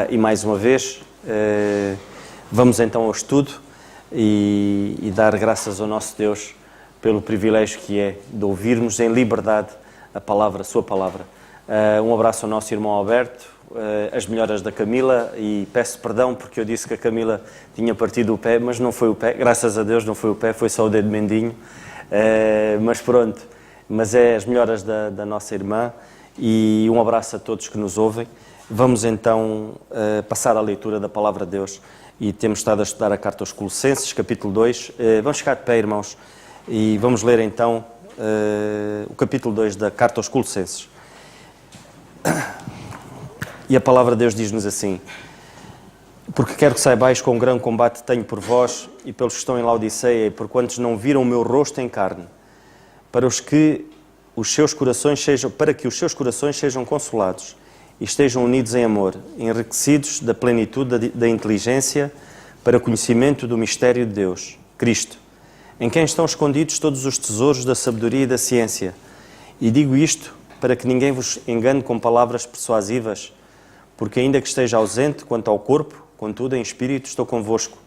E mais uma vez, vamos então ao estudo e dar graças ao nosso Deus pelo privilégio que é de ouvirmos em liberdade a sua palavra. Um abraço ao nosso irmão Alberto, as melhoras da Camila, e peço perdão porque eu disse que a Camila tinha partido o pé, mas não foi o pé, graças a Deus não foi o pé, foi só o dedo mendinho, mas pronto, mas é as melhoras da nossa irmã, e um abraço a todos que nos ouvem. Vamos então passar à leitura da Palavra de Deus, e temos estado a estudar a carta aos Colossenses, capítulo 2, vamos ficar de pé, irmãos, e vamos ler então o capítulo 2 da carta aos Colossenses. E a Palavra de Deus diz-nos assim: porque quero que saibais quão grande combate tenho por vós e pelos que estão em Laodiceia, e por quantos não viram o meu rosto em carne, para que os seus corações sejam consolados e estejam unidos em amor, enriquecidos da plenitude da inteligência, para o conhecimento do mistério de Deus, Cristo, em quem estão escondidos todos os tesouros da sabedoria e da ciência. E digo isto para que ninguém vos engane com palavras persuasivas, porque ainda que esteja ausente quanto ao corpo, contudo em espírito estou convosco,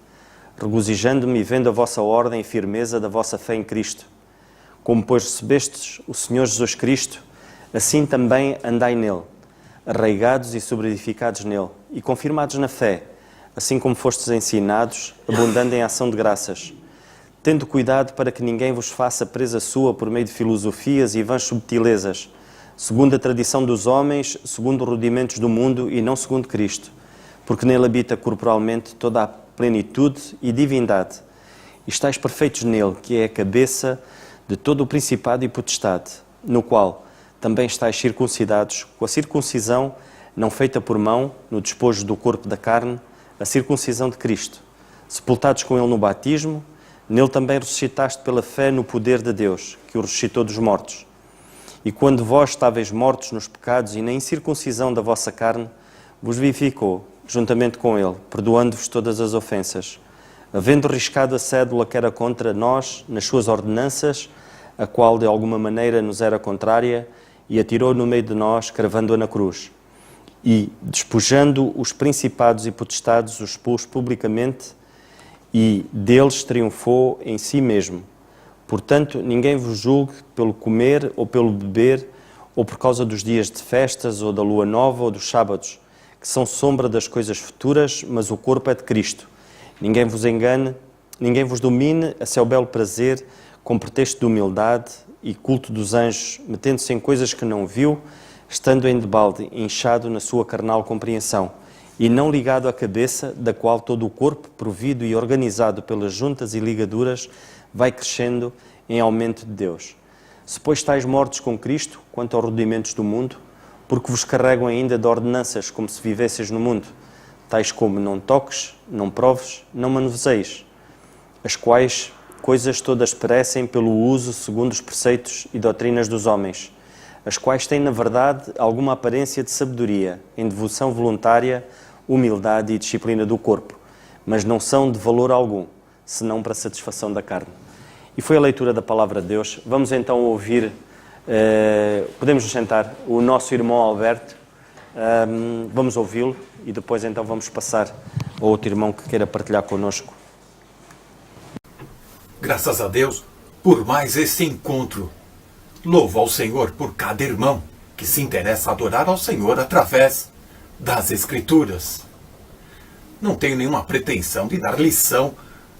regozijando-me e vendo a vossa ordem e firmeza da vossa fé em Cristo. Como, pois, recebestes o Senhor Jesus Cristo, assim também andai nele, arraigados e sobreedificados nele, e confirmados na fé, assim como fostes ensinados, abundando em ação de graças, tendo cuidado para que ninguém vos faça presa sua por meio de filosofias e vãs subtilezas, segundo a tradição dos homens, segundo os rudimentos do mundo e não segundo Cristo, porque nele habita corporalmente toda a plenitude e divindade. E estáis perfeitos nele, que é a cabeça de todo o principado e potestade, no qual também estáis circuncidados, com a circuncisão não feita por mão, no despojo do corpo da carne, a circuncisão de Cristo, sepultados com ele no batismo, nele também ressuscitaste pela fé no poder de Deus, que o ressuscitou dos mortos. E quando vós estáveis mortos nos pecados e na incircuncisão da vossa carne, vos vivificou, juntamente com ele, perdoando-vos todas as ofensas, havendo riscado a cédula que era contra nós nas suas ordenanças, a qual de alguma maneira nos era contrária, e atirou no meio de nós, cravando-a na cruz. E, despojando os principados e potestades, os expôs publicamente, e deles triunfou em si mesmo. Portanto, ninguém vos julgue pelo comer ou pelo beber, ou por causa dos dias de festas, ou da lua nova, ou dos sábados, que são sombra das coisas futuras, mas o corpo é de Cristo. Ninguém vos engane, ninguém vos domine a seu belo prazer, com pretexto de humildade e culto dos anjos, metendo-se em coisas que não viu, estando em debalde, inchado na sua carnal compreensão, e não ligado à cabeça, da qual todo o corpo, provido e organizado pelas juntas e ligaduras, vai crescendo em aumento de Deus. Se, pois, estáis mortos com Cristo, quanto aos rudimentos do mundo, porque vos carregam ainda de ordenanças como se vivesseis no mundo, tais como não toques, não proves, não manuseis, as quais coisas todas perecem pelo uso segundo os preceitos e doutrinas dos homens, as quais têm, na verdade, alguma aparência de sabedoria, em devoção voluntária, humildade e disciplina do corpo, mas não são de valor algum, senão para a satisfação da carne. E foi a leitura da Palavra de Deus. Vamos então ouvir, podemos nos sentar, o nosso irmão Alberto, vamos ouvi-lo e depois então vamos passar ao outro irmão que queira partilhar connosco. Graças a Deus por mais esse encontro. Louvo ao Senhor por cada irmão que se interessa a adorar ao Senhor através das Escrituras. Não tenho nenhuma pretensão de dar lição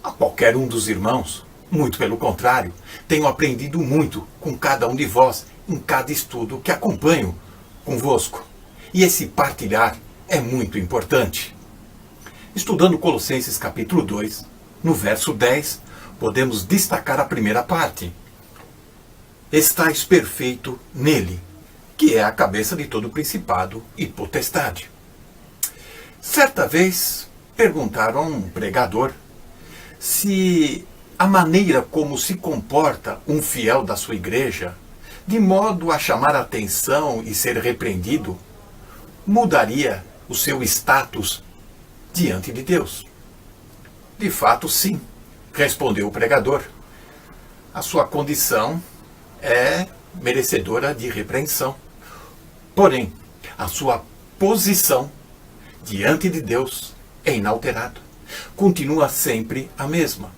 a qualquer um dos irmãos. Muito pelo contrário, tenho aprendido muito com cada um de vós em cada estudo que acompanho convosco. E esse partilhar é muito importante. Estudando Colossenses capítulo 2, no verso 10, podemos destacar a primeira parte. Estais perfeito nele, que é a cabeça de todo principado e potestade. Certa vez perguntaram a um pregador se a maneira como se comporta um fiel da sua igreja, de modo a chamar a atenção e ser repreendido, mudaria o seu status diante de Deus. De fato, sim, respondeu o pregador. A sua condição é merecedora de repreensão. Porém, a sua posição diante de Deus, é inalterado. Continua sempre a mesma.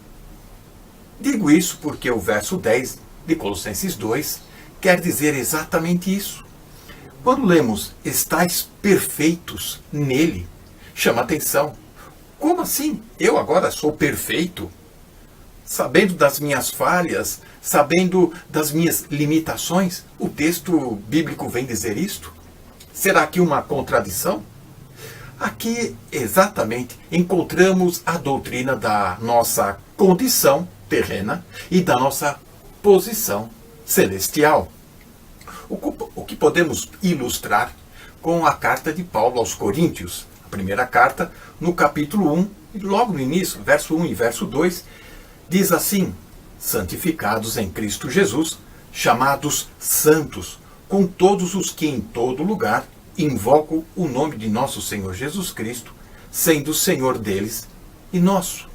Digo isso porque o verso 10 de Colossenses 2 quer dizer exatamente isso. Quando lemos estais perfeitos nele, chama atenção. Como assim? Eu agora sou perfeito? Sabendo das minhas falhas, sabendo das minhas limitações, o texto bíblico vem dizer isto? Será aqui uma contradição? Aqui, exatamente, encontramos a doutrina da nossa condição terrena e da nossa posição celestial. O que podemos ilustrar com a carta de Paulo aos Coríntios, a primeira carta, no capítulo 1, logo no início, verso 1 e verso 2, diz assim: santificados em Cristo Jesus, chamados santos, com todos os que em todo lugar invocam o nome de nosso Senhor Jesus Cristo, sendo o Senhor deles e nosso.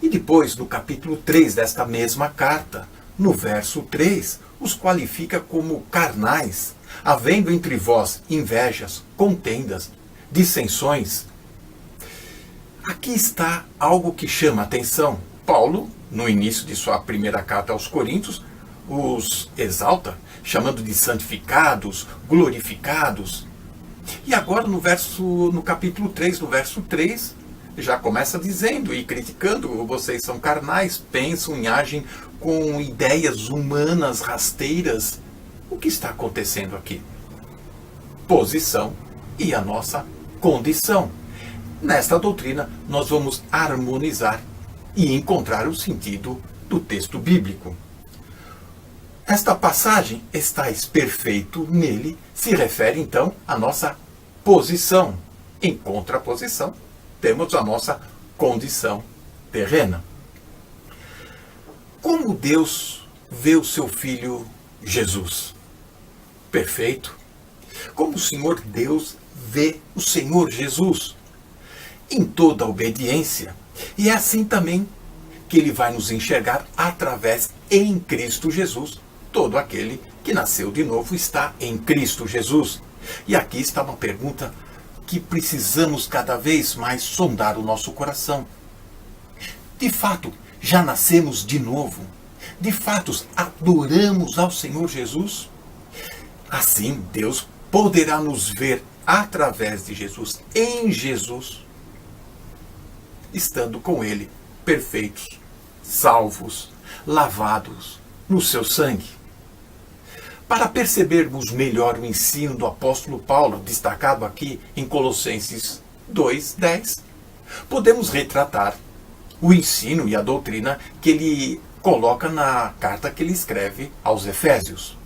E depois, no capítulo 3 desta mesma carta, no verso 3, os qualifica como carnais, havendo entre vós invejas, contendas, dissensões. Aqui está algo que chama a atenção. Paulo, no início de sua primeira carta aos Coríntios, os exalta, chamando de santificados, glorificados. E agora no capítulo 3, no verso 3, já começa dizendo e criticando: vocês são carnais, pensam e agem com ideias humanas rasteiras. O que está acontecendo aqui? Posição e a nossa condição. Nesta doutrina, nós vamos harmonizar e encontrar o sentido do texto bíblico. Esta passagem, estais perfeito nele, se refere então à nossa posição. Em contraposição, temos a nossa condição terrena. Como Deus vê o seu Filho Jesus? Perfeito. Como o Senhor Deus vê o Senhor Jesus? Em toda a obediência. E é assim também que Ele vai nos enxergar através, em Cristo Jesus. Todo aquele que nasceu de novo está em Cristo Jesus. E aqui está uma pergunta que precisamos cada vez mais sondar o nosso coração. De fato, já nascemos de novo? De fato, adoramos ao Senhor Jesus? Assim, Deus poderá nos ver através de Jesus, em Jesus, estando com Ele, perfeitos, salvos, lavados no seu sangue. Para percebermos melhor o ensino do apóstolo Paulo, destacado aqui em Colossenses 2:10, podemos retratar o ensino e a doutrina que ele coloca na carta que ele escreve aos Efésios.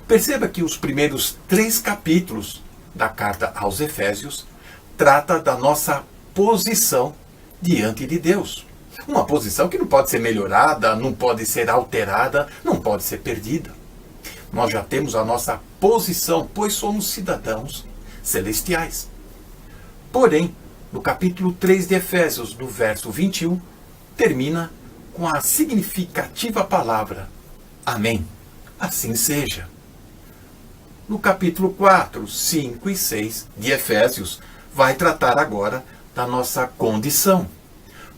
Perceba que os primeiros 3 capítulos da carta aos Efésios trata da nossa posição diante de Deus. Uma posição que não pode ser melhorada, não pode ser alterada, não pode ser perdida. Nós já temos a nossa posição, pois somos cidadãos celestiais. Porém, no capítulo 3 de Efésios, no verso 21, termina com a significativa palavra: Amém. Assim seja. No capítulo 4, 5 e 6 de Efésios, vai tratar agora da nossa condição.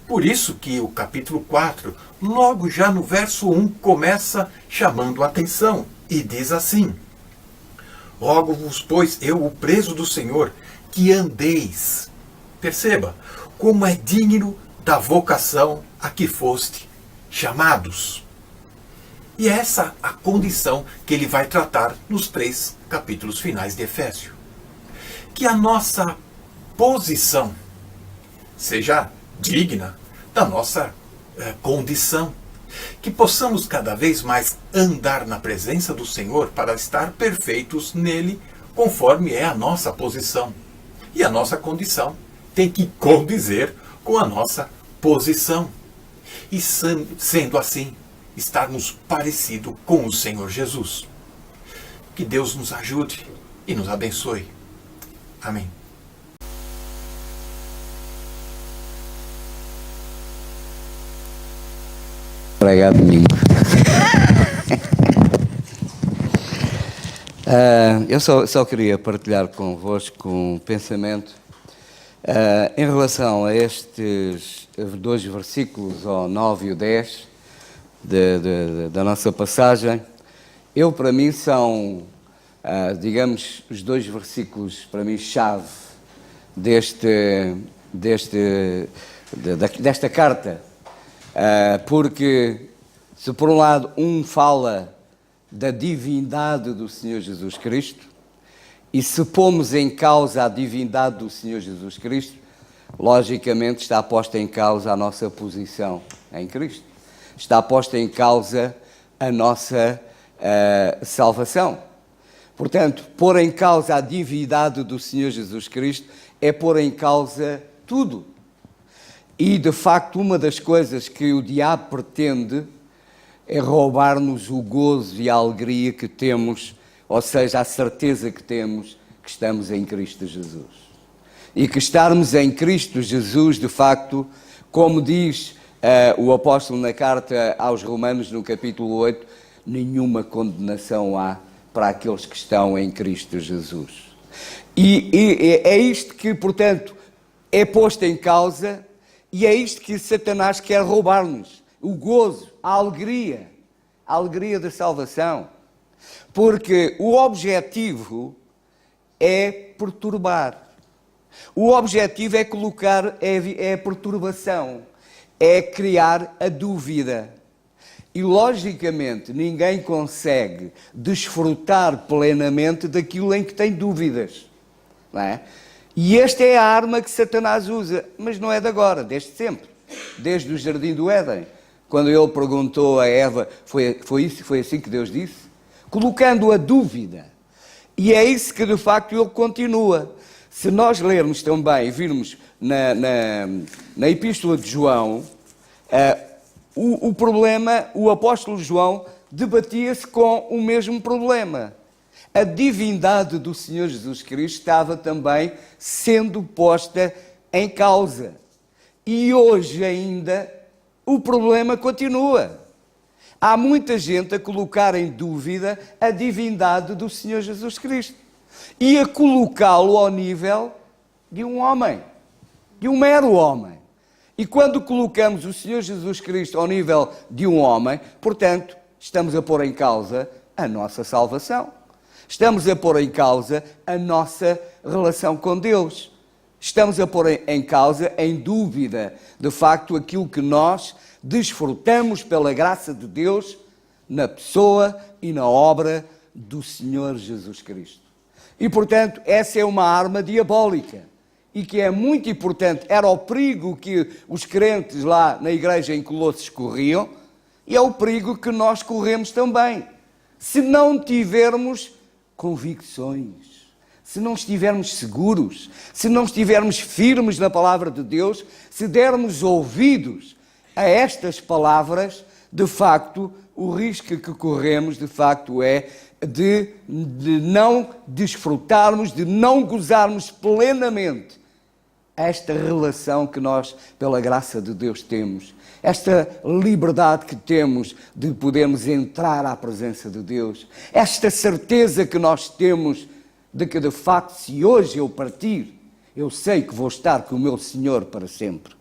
Por isso que o capítulo 4, logo já no verso 1, começa chamando a atenção e diz assim: rogo-vos, pois, eu, o preso do Senhor, que andeis. Perceba, como é digno da vocação a que foste chamados. E é essa a condição que ele vai tratar nos 3 capítulos finais de Efésios. Que a nossa posição seja digna da nossa condição. Que possamos cada vez mais andar na presença do Senhor para estar perfeitos nele, conforme é a nossa posição. E a nossa condição tem que condizer com a nossa posição. E sendo assim, estarmos parecidos com o Senhor Jesus. Que Deus nos ajude e nos abençoe. Amém. Obrigado, domingo. Eu só queria partilhar convosco um pensamento Em relação a estes dois versículos, o 9 e o 10, da nossa passagem, para mim, são, digamos, os dois versículos, para mim, chave desta carta. Porque, se por um lado, fala da divindade do Senhor Jesus Cristo, e se pomos em causa a divindade do Senhor Jesus Cristo, logicamente está posta em causa a nossa posição em Cristo. Está posta em causa a nossa salvação. Portanto, pôr em causa a divindade do Senhor Jesus Cristo é pôr em causa tudo. E, de facto, uma das coisas que o diabo pretende é roubar-nos o gozo e a alegria que temos, ou seja, a certeza que temos que estamos em Cristo Jesus. E que estarmos em Cristo Jesus, de facto, como diz o apóstolo na carta aos Romanos, no capítulo 8, nenhuma condenação há para aqueles que estão em Cristo Jesus. E é isto que, portanto, é posto em causa, e é isto que Satanás quer roubar-nos, o gozo, a alegria da salvação. Porque o objetivo é perturbar. O objetivo é colocar, é a perturbação, é criar a dúvida. E, logicamente, ninguém consegue desfrutar plenamente daquilo em que tem dúvidas. Não é? E esta é a arma que Satanás usa, mas não é de agora, desde sempre. Desde o Jardim do Éden. Quando ele perguntou a Eva, foi assim que Deus disse? Colocando a dúvida. E é isso que, de facto, ele continua. Se nós lermos também, virmos na Epístola de João, o problema, o apóstolo João debatia-se com o mesmo problema. A divindade do Senhor Jesus Cristo estava também sendo posta em causa. E hoje ainda o problema continua. Há muita gente a colocar em dúvida a divindade do Senhor Jesus Cristo e a colocá-lo ao nível de um homem, de um mero homem. E quando colocamos o Senhor Jesus Cristo ao nível de um homem, portanto, estamos a pôr em causa a nossa salvação. Estamos a pôr em causa a nossa relação com Deus. Estamos a pôr em causa, em dúvida, de facto, aquilo que nós desfrutamos pela graça de Deus na pessoa e na obra do Senhor Jesus Cristo. E, portanto, essa é uma arma diabólica e que é muito importante. Era o perigo que os crentes lá na igreja em Colossos corriam e é o perigo que nós corremos também. Se não tivermos convicções, se não estivermos seguros, se não estivermos firmes na palavra de Deus, se dermos ouvidos a estas palavras, de facto, o risco que corremos, de facto, é de não desfrutarmos, de não gozarmos plenamente esta relação que nós, pela graça de Deus, temos. Esta liberdade que temos de podermos entrar à presença de Deus. Esta certeza que nós temos de que, de facto, se hoje eu partir, eu sei que vou estar com o meu Senhor para sempre.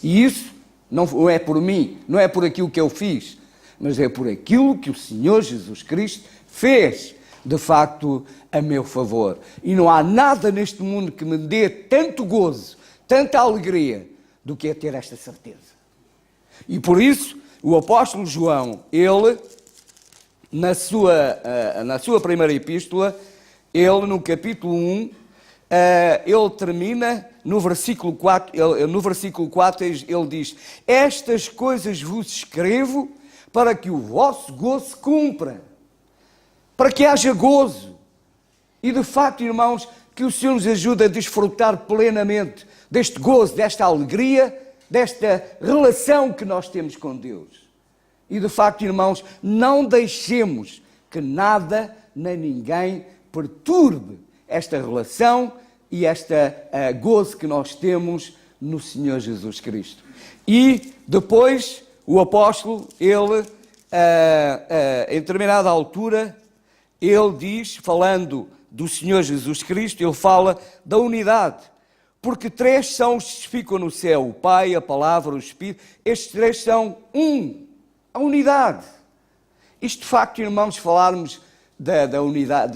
E isso não é por mim, não é por aquilo que eu fiz, mas é por aquilo que o Senhor Jesus Cristo fez, de facto, a meu favor. E não há nada neste mundo que me dê tanto gozo, tanta alegria, do que é ter esta certeza. E por isso, o apóstolo João, ele, na sua primeira epístola, ele, no capítulo 1, ele termina no versículo 4, ele diz: estas coisas vos escrevo para que o vosso gozo se cumpra, para que haja gozo. E de facto, irmãos, que o Senhor nos ajude a desfrutar plenamente deste gozo, desta alegria, desta relação que nós temos com Deus. E de facto, irmãos, não deixemos que nada nem ninguém perturbe esta relação e esta gozo que nós temos no Senhor Jesus Cristo. E depois o apóstolo, ele, em determinada altura, ele diz, falando do Senhor Jesus Cristo, ele fala da unidade. Porque três são os que ficam no céu: o Pai, a Palavra, o Espírito. Estes três são a unidade. Isto de facto, irmãos, falarmos da unidade,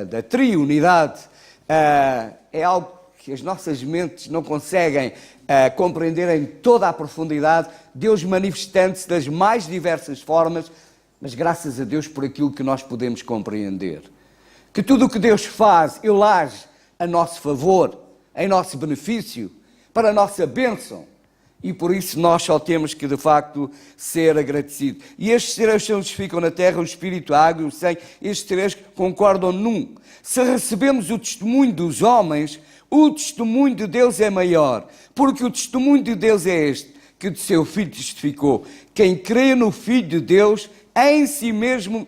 da triunidade, é algo que as nossas mentes não conseguem compreender em toda a profundidade, Deus manifestando-se das mais diversas formas, mas graças a Deus por aquilo que nós podemos compreender. Que tudo o que Deus faz, Ele age a nosso favor, em nosso benefício, para a nossa bênção. E por isso nós só temos que, de facto, ser agradecidos. E estes três são os que ficam na terra: o Espírito, a água e o sangue. Estes três concordam num. Se recebemos o testemunho dos homens, o testemunho de Deus é maior. Porque o testemunho de Deus é este, que de seu Filho testificou. Quem crê no Filho de Deus, em si mesmo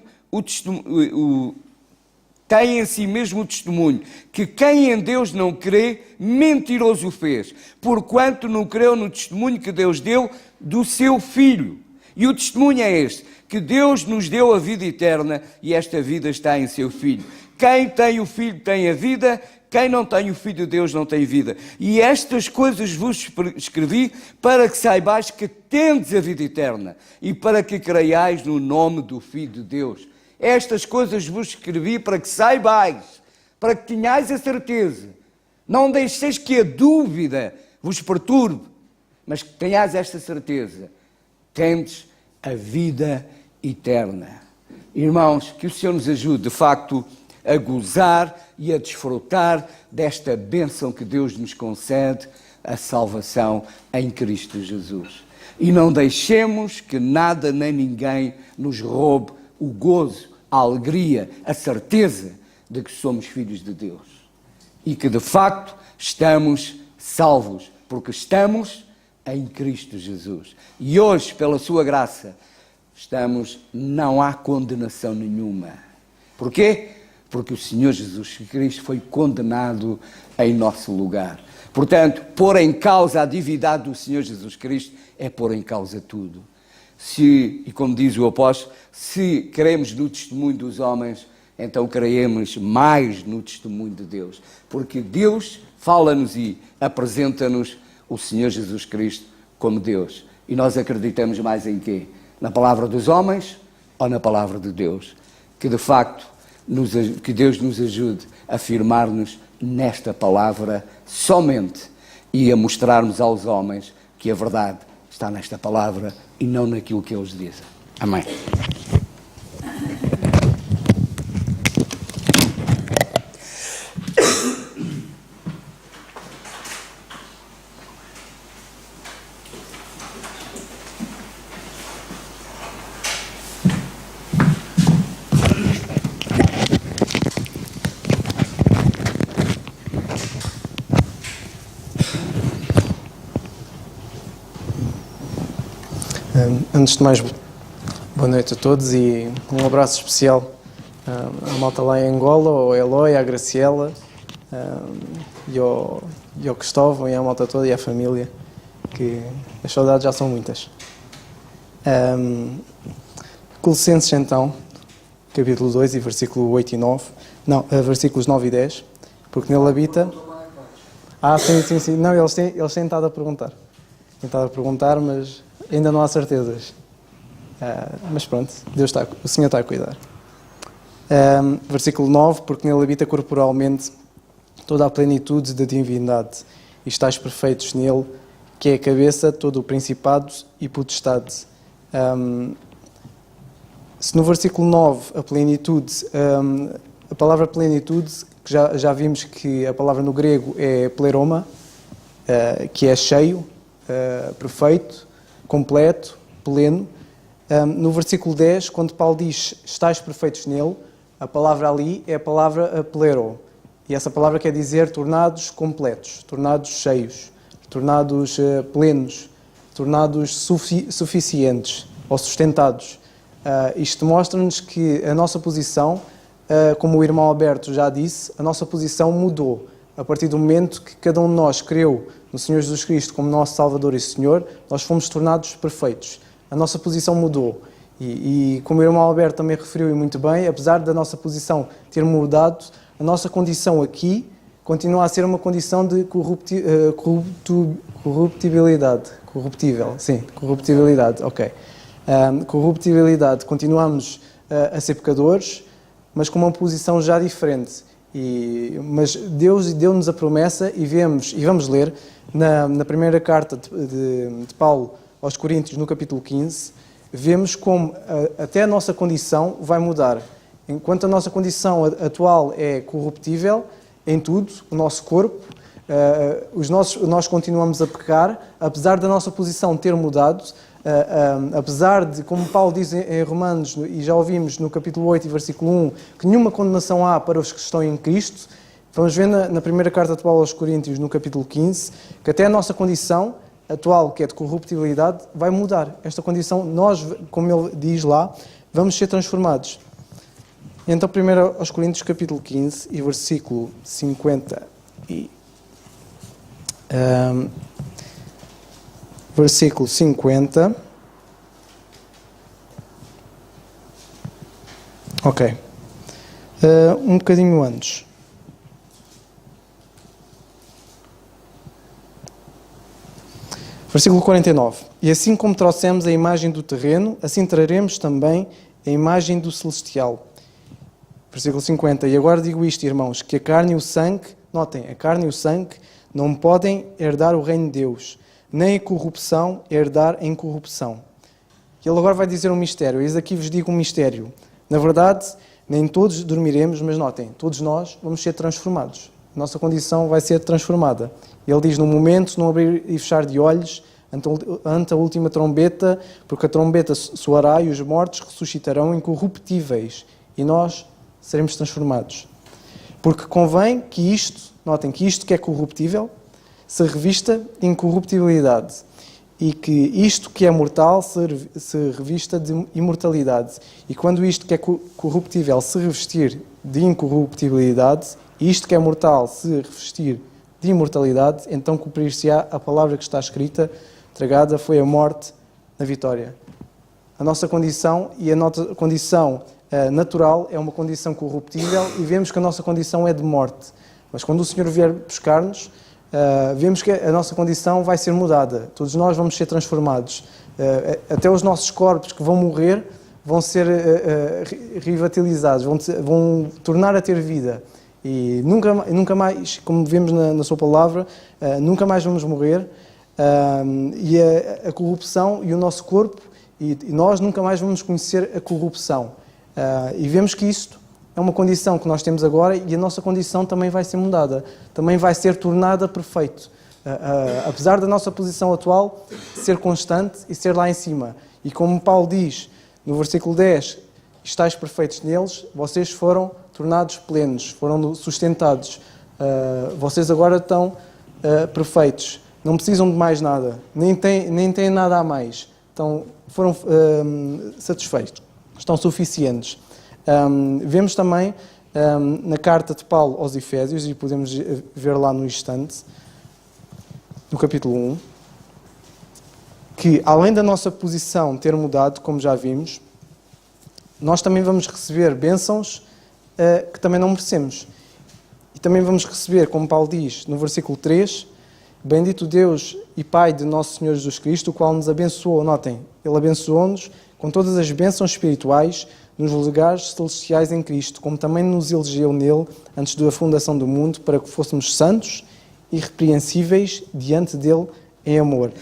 tem em si mesmo o testemunho, que quem em Deus não crê, mentiroso o fez, porquanto não creu no testemunho que Deus deu do seu Filho. E o testemunho é este, que Deus nos deu a vida eterna, e esta vida está em seu Filho. Quem tem o Filho tem a vida, quem não tem o Filho de Deus não tem vida. E estas coisas vos escrevi para que saibais que tendes a vida eterna, e para que creiais no nome do Filho de Deus. Estas coisas vos escrevi para que saibais, para que tenhais a certeza. Não deixeis que a dúvida vos perturbe, mas que tenhais esta certeza. Tendes a vida eterna. Irmãos, que o Senhor nos ajude, de facto, a gozar e a desfrutar desta bênção que Deus nos concede, a salvação em Cristo Jesus. E não deixemos que nada nem ninguém nos roube o gozo, a alegria, a certeza de que somos filhos de Deus. E que, de facto, estamos salvos, porque estamos em Cristo Jesus. E hoje, pela sua graça, não há condenação nenhuma. Porquê? Porque o Senhor Jesus Cristo foi condenado em nosso lugar. Portanto, pôr em causa a divindade do Senhor Jesus Cristo é pôr em causa tudo. E como diz o apóstolo, se cremos no testemunho dos homens, então creemos mais no testemunho de Deus. Porque Deus fala-nos e apresenta-nos o Senhor Jesus Cristo como Deus. E nós acreditamos mais em quê? Na palavra dos homens ou na palavra de Deus? Que de facto, que Deus nos ajude a firmar-nos nesta palavra somente e a mostrarmos aos homens que a verdade está nesta palavra e não naquilo que eles dizem. Amém. Antes de mais, boa noite a todos e um abraço especial à malta lá em Angola, ao Eloy, à Graciela e ao Cristóvão e à malta toda e à família, que as saudades já são muitas. Colossenses então, capítulo 2 e versículo 8 e 9, versículos 9 e 10, porque nele habita... sim, não, eles têm estado a perguntar. Têm estado a perguntar, mas... ainda não há certezas, mas pronto, o Senhor está a cuidar. Versículo 9, porque nele habita corporalmente toda a plenitude da divindade, e estáis perfeitos nele, que é a cabeça, todo o principado e potestade. Se no versículo 9, a plenitude, a palavra plenitude, que já vimos que a palavra no grego é pleroma, que é cheio, perfeito, completo, pleno. No versículo 10, quando Paulo diz estáis perfeitos nele, a palavra ali é a palavra plero. E essa palavra quer dizer tornados completos, tornados cheios, tornados plenos, tornados suficientes ou sustentados. Isto mostra-nos que a nossa posição, como o irmão Alberto já disse, a nossa posição mudou. A partir do momento que cada um de nós creu no Senhor Jesus Cristo como nosso Salvador e Senhor, nós fomos tornados perfeitos. A nossa posição mudou. E como o irmão Alberto também referiu e muito bem, apesar da nossa posição ter mudado, a nossa condição aqui continua a ser uma condição de corruptibilidade. Corruptibilidade, ok. Corruptibilidade, continuamos a ser pecadores, mas com uma posição já diferente. Mas Deus deu-nos a promessa e vamos ler na primeira carta de Paulo aos Coríntios, no capítulo 15, vemos como até a nossa condição vai mudar. Enquanto a nossa condição atual é corruptível em tudo, o nosso corpo, nós continuamos a pecar, apesar da nossa posição ter mudado, apesar de, como Paulo diz em Romanos, e já ouvimos no capítulo 8 e versículo 1, que nenhuma condenação há para os que estão em Cristo, vamos ver na primeira carta de Paulo aos Coríntios, no capítulo 15, que até a nossa condição atual, que é de corruptibilidade, vai mudar. Esta condição, nós, como ele diz lá, vamos ser transformados. Então, primeiro aos Coríntios, capítulo 15 e versículo 50 e... versículo 50. Ok. Um bocadinho antes. Versículo 49. E assim como trouxemos a imagem do terreno, assim traremos também a imagem do celestial. Versículo 50. E agora digo isto, irmãos, que a carne e o sangue, notem, a carne e o sangue não podem herdar o reino de Deus, nem a corrupção herdar a incorrupção. E ele agora vai dizer um mistério. Eis aqui vos digo um mistério. Na verdade, nem todos dormiremos, mas notem, todos nós vamos ser transformados. A nossa condição vai ser transformada. Ele diz, no momento, não abrir e fechar de olhos, ante a última trombeta, porque a trombeta soará e os mortos ressuscitarão incorruptíveis, e nós seremos transformados. Porque convém que isto, notem, que isto que é corruptível, se revista de incorruptibilidade, e que isto que é mortal se revista de imortalidade. E quando isto que é corruptível se revestir de incorruptibilidade, e isto que é mortal se revestir de imortalidade, então cumprir-se-á a palavra que está escrita, tragada foi a morte na vitória. A nossa condição e a nossa condição natural é uma condição corruptível e vemos que a nossa condição é de morte. Mas quando o Senhor vier buscar-nos, vemos que a nossa condição vai ser mudada. Todos nós vamos ser transformados. Até os nossos corpos que vão morrer vão ser revitalizados, vão tornar a ter vida. E nunca mais, como vemos na sua palavra, nunca mais vamos morrer. E a corrupção e o nosso corpo, e nós nunca mais vamos conhecer a corrupção. E vemos que isto é uma condição que nós temos agora e a nossa condição também vai ser mudada, também vai ser tornada perfeito. Apesar da nossa posição atual ser constante e ser lá em cima. E como Paulo diz no versículo 10, estáis perfeitos neles, vocês foram tornados plenos, foram sustentados. Vocês agora estão perfeitos, não precisam de mais nada, nem têm nada a mais. Então, foram satisfeitos, estão suficientes. Vemos também na carta de Paulo aos Efésios, e podemos ver lá no instante, no capítulo 1, que além da nossa posição ter mudado, como já vimos, nós também vamos receber bênçãos que também não merecemos. E também vamos receber, como Paulo diz no versículo 3, bendito Deus e Pai de nosso Senhor Jesus Cristo, o qual nos abençoou, notem, Ele abençoou-nos com todas as bênçãos espirituais nos lugares celestiais em Cristo, como também nos elegeu nele antes da fundação do mundo, para que fôssemos santos e irrepreensíveis diante dele em amor.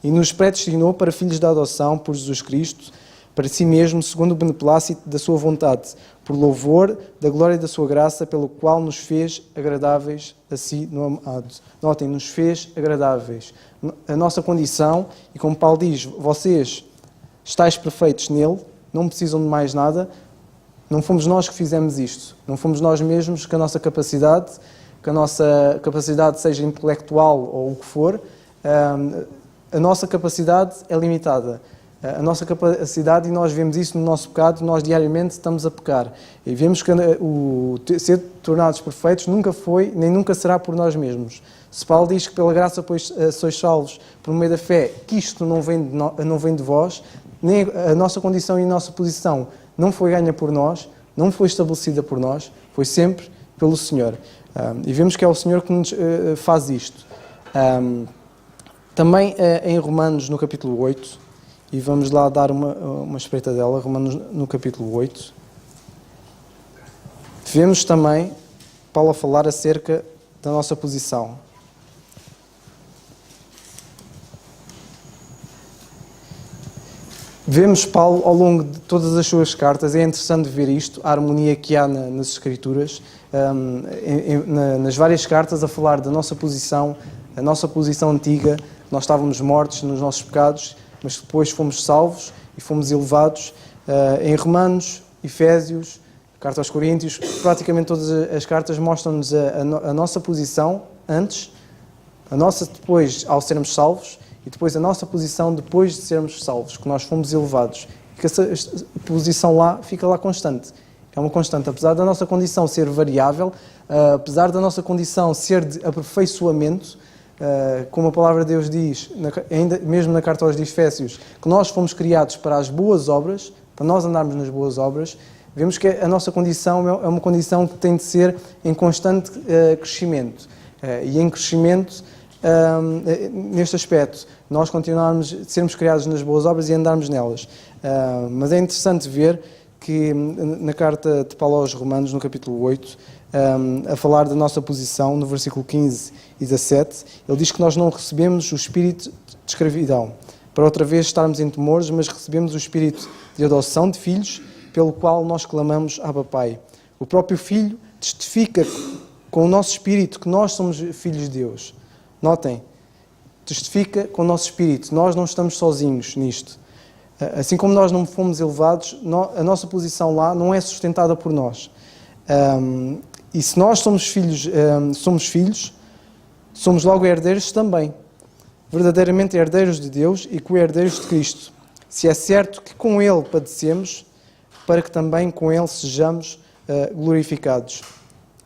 E nos predestinou para filhos da adoção por Jesus Cristo, para si mesmo, segundo o beneplácito da sua vontade, por louvor da glória da sua graça, pelo qual nos fez agradáveis a si no amado. Notem, nos fez agradáveis. A nossa condição, e como Paulo diz, vocês estáis perfeitos nele, não precisam de mais nada, não fomos nós que fizemos isto, não fomos nós mesmos que a nossa capacidade seja intelectual ou o que for, a nossa capacidade é limitada. A nossa capacidade, e nós vemos isso no nosso pecado, nós diariamente estamos a pecar. E vemos que o ser tornados perfeitos nunca foi, nem nunca será por nós mesmos. Se Paulo diz que pela graça pois sois salvos por meio da fé, que isto não vem de vós, nem a nossa condição e a nossa posição não foi ganha por nós, não foi estabelecida por nós, foi sempre pelo Senhor. E vemos que é o Senhor que nos faz isto. Também em Romanos, no capítulo 8, e vamos lá dar uma espreitadela, Romanos no capítulo 8, vemos também Paulo a falar acerca da nossa posição. Vemos Paulo ao longo de todas as suas cartas, é interessante ver isto, a harmonia que há nas Escrituras, nas várias cartas a falar da nossa posição, a nossa posição antiga. Nós estávamos mortos nos nossos pecados, mas depois fomos salvos e fomos elevados. Em Romanos, Efésios, Carta aos Coríntios, praticamente todas as cartas mostram-nos a nossa posição antes, a nossa depois ao sermos salvos, e depois a nossa posição depois de sermos salvos, que nós fomos elevados. E que essa posição lá fica lá constante. É uma constante. Apesar da nossa condição ser variável, apesar da nossa condição ser de aperfeiçoamento, como a palavra de Deus diz, ainda mesmo na carta aos Efésios, que nós fomos criados para as boas obras, para nós andarmos nas boas obras, vemos que a nossa condição é uma condição que tem de ser em constante crescimento. E em crescimento, neste aspecto, nós continuarmos, sermos criados nas boas obras e andarmos nelas. Mas é interessante ver que na carta de Paulo aos Romanos, no capítulo 8, a falar da nossa posição, no versículo 15 e 17, ele diz que nós não recebemos o espírito de escravidão, para outra vez estarmos em temores, mas recebemos o espírito de adoção de filhos, pelo qual nós clamamos Abba Pai. O próprio Filho testifica com o nosso espírito que nós somos filhos de Deus. Notem, testifica com o nosso espírito, nós não estamos sozinhos nisto. Assim como nós não fomos elevados, a nossa posição lá não é sustentada por nós. E se nós somos filhos, somos logo herdeiros também. Verdadeiramente herdeiros de Deus e co-herdeiros de Cristo. Se é certo que com Ele padecemos, para que também com Ele sejamos glorificados.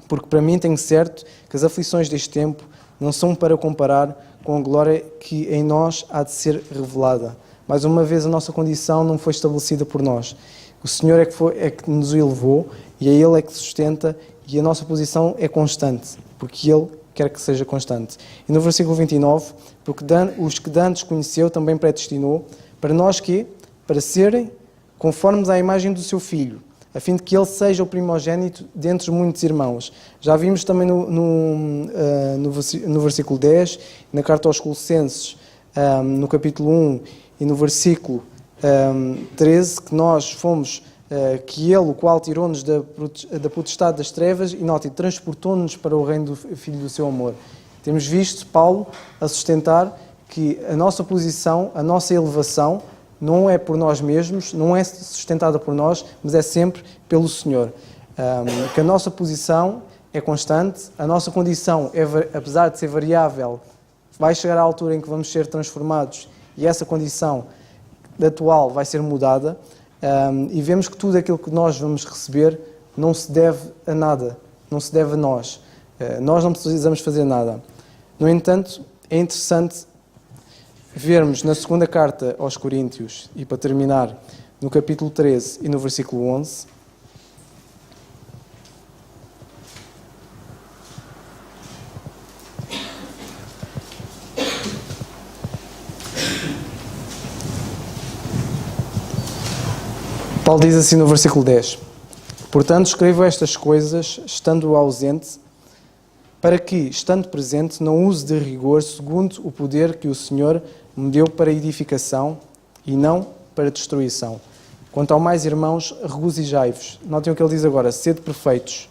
Porque para mim tenho certo que as aflições deste tempo não são para comparar com a glória que em nós há de ser revelada. Mais uma vez, a nossa condição não foi estabelecida por nós. O Senhor é que nos elevou e é Ele é que sustenta, e a nossa posição é constante, porque Ele quer que seja constante. E no versículo 29, porque os que dantes conheceu também predestinou, para nós que? Para serem conformes à imagem do seu Filho, a fim de que ele seja o primogênito dentre muitos irmãos. Já vimos também no versículo 10, na carta aos Colossenses, no capítulo 1 e no versículo 13, que nós fomos, que Ele, o qual tirou-nos da potestade das trevas, e note, transportou-nos para o reino do Filho do seu amor. Temos visto Paulo a sustentar que a nossa posição, a nossa elevação, não é por nós mesmos, não é sustentada por nós, mas é sempre pelo Senhor. Que a nossa posição é constante, a nossa condição, apesar de ser variável, vai chegar à altura em que vamos ser transformados e essa condição atual vai ser mudada, e vemos que tudo aquilo que nós vamos receber não se deve a nada, não se deve a nós. Nós não precisamos fazer nada. No entanto, é interessante vermos na segunda carta aos Coríntios, e para terminar, no capítulo 13 e no versículo 11, Paulo diz assim no versículo 10: Portanto, escrevo estas coisas, estando ausente, para que, estando presente, não use de rigor segundo o poder que o Senhor me deu para edificação e não para destruição. Quanto ao mais, irmãos, regozijai-vos. Notem o que ele diz agora: sede perfeitos,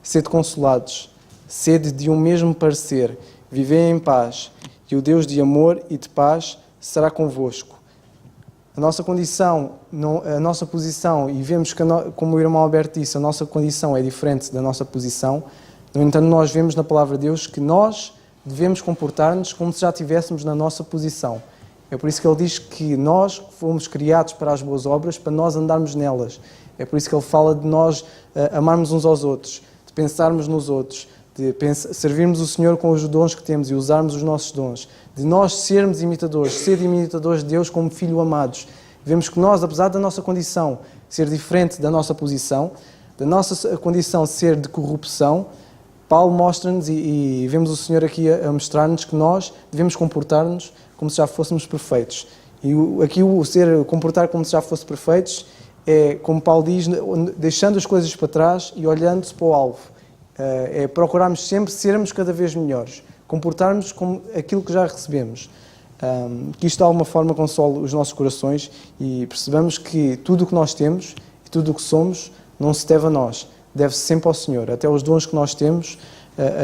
sede consolados, sede de um mesmo parecer, vivei em paz, e o Deus de amor e de paz será convosco. A nossa condição, a nossa posição, e vemos que, como o irmão Alberto disse, a nossa condição é diferente da nossa posição. No entanto, nós vemos na palavra de Deus que nós devemos comportar-nos como se já estivéssemos na nossa posição. É por isso que ele diz que nós fomos criados para as boas obras, para nós andarmos nelas. É por isso que ele fala de nós amarmos uns aos outros, de pensarmos nos outros, de servirmos o Senhor com os dons que temos e usarmos os nossos dons, de nós sermos imitadores, ser imitadores de Deus como filhos amados. Vemos que nós, apesar da nossa condição ser diferente da nossa posição, da nossa condição ser de corrupção, Paulo mostra-nos e vemos o Senhor aqui a mostrar-nos que nós devemos comportar-nos como se já fôssemos perfeitos. E aqui o comportar como se já fosse perfeitos é, como Paulo diz, deixando as coisas para trás e olhando-se para o alvo. É procurarmos sempre sermos cada vez melhores, comportarmos como aquilo que já recebemos. Que isto de alguma forma console os nossos corações e percebamos que tudo o que nós temos e tudo o que somos não se deve a nós, deve-se sempre ao Senhor. Até os dons que nós temos,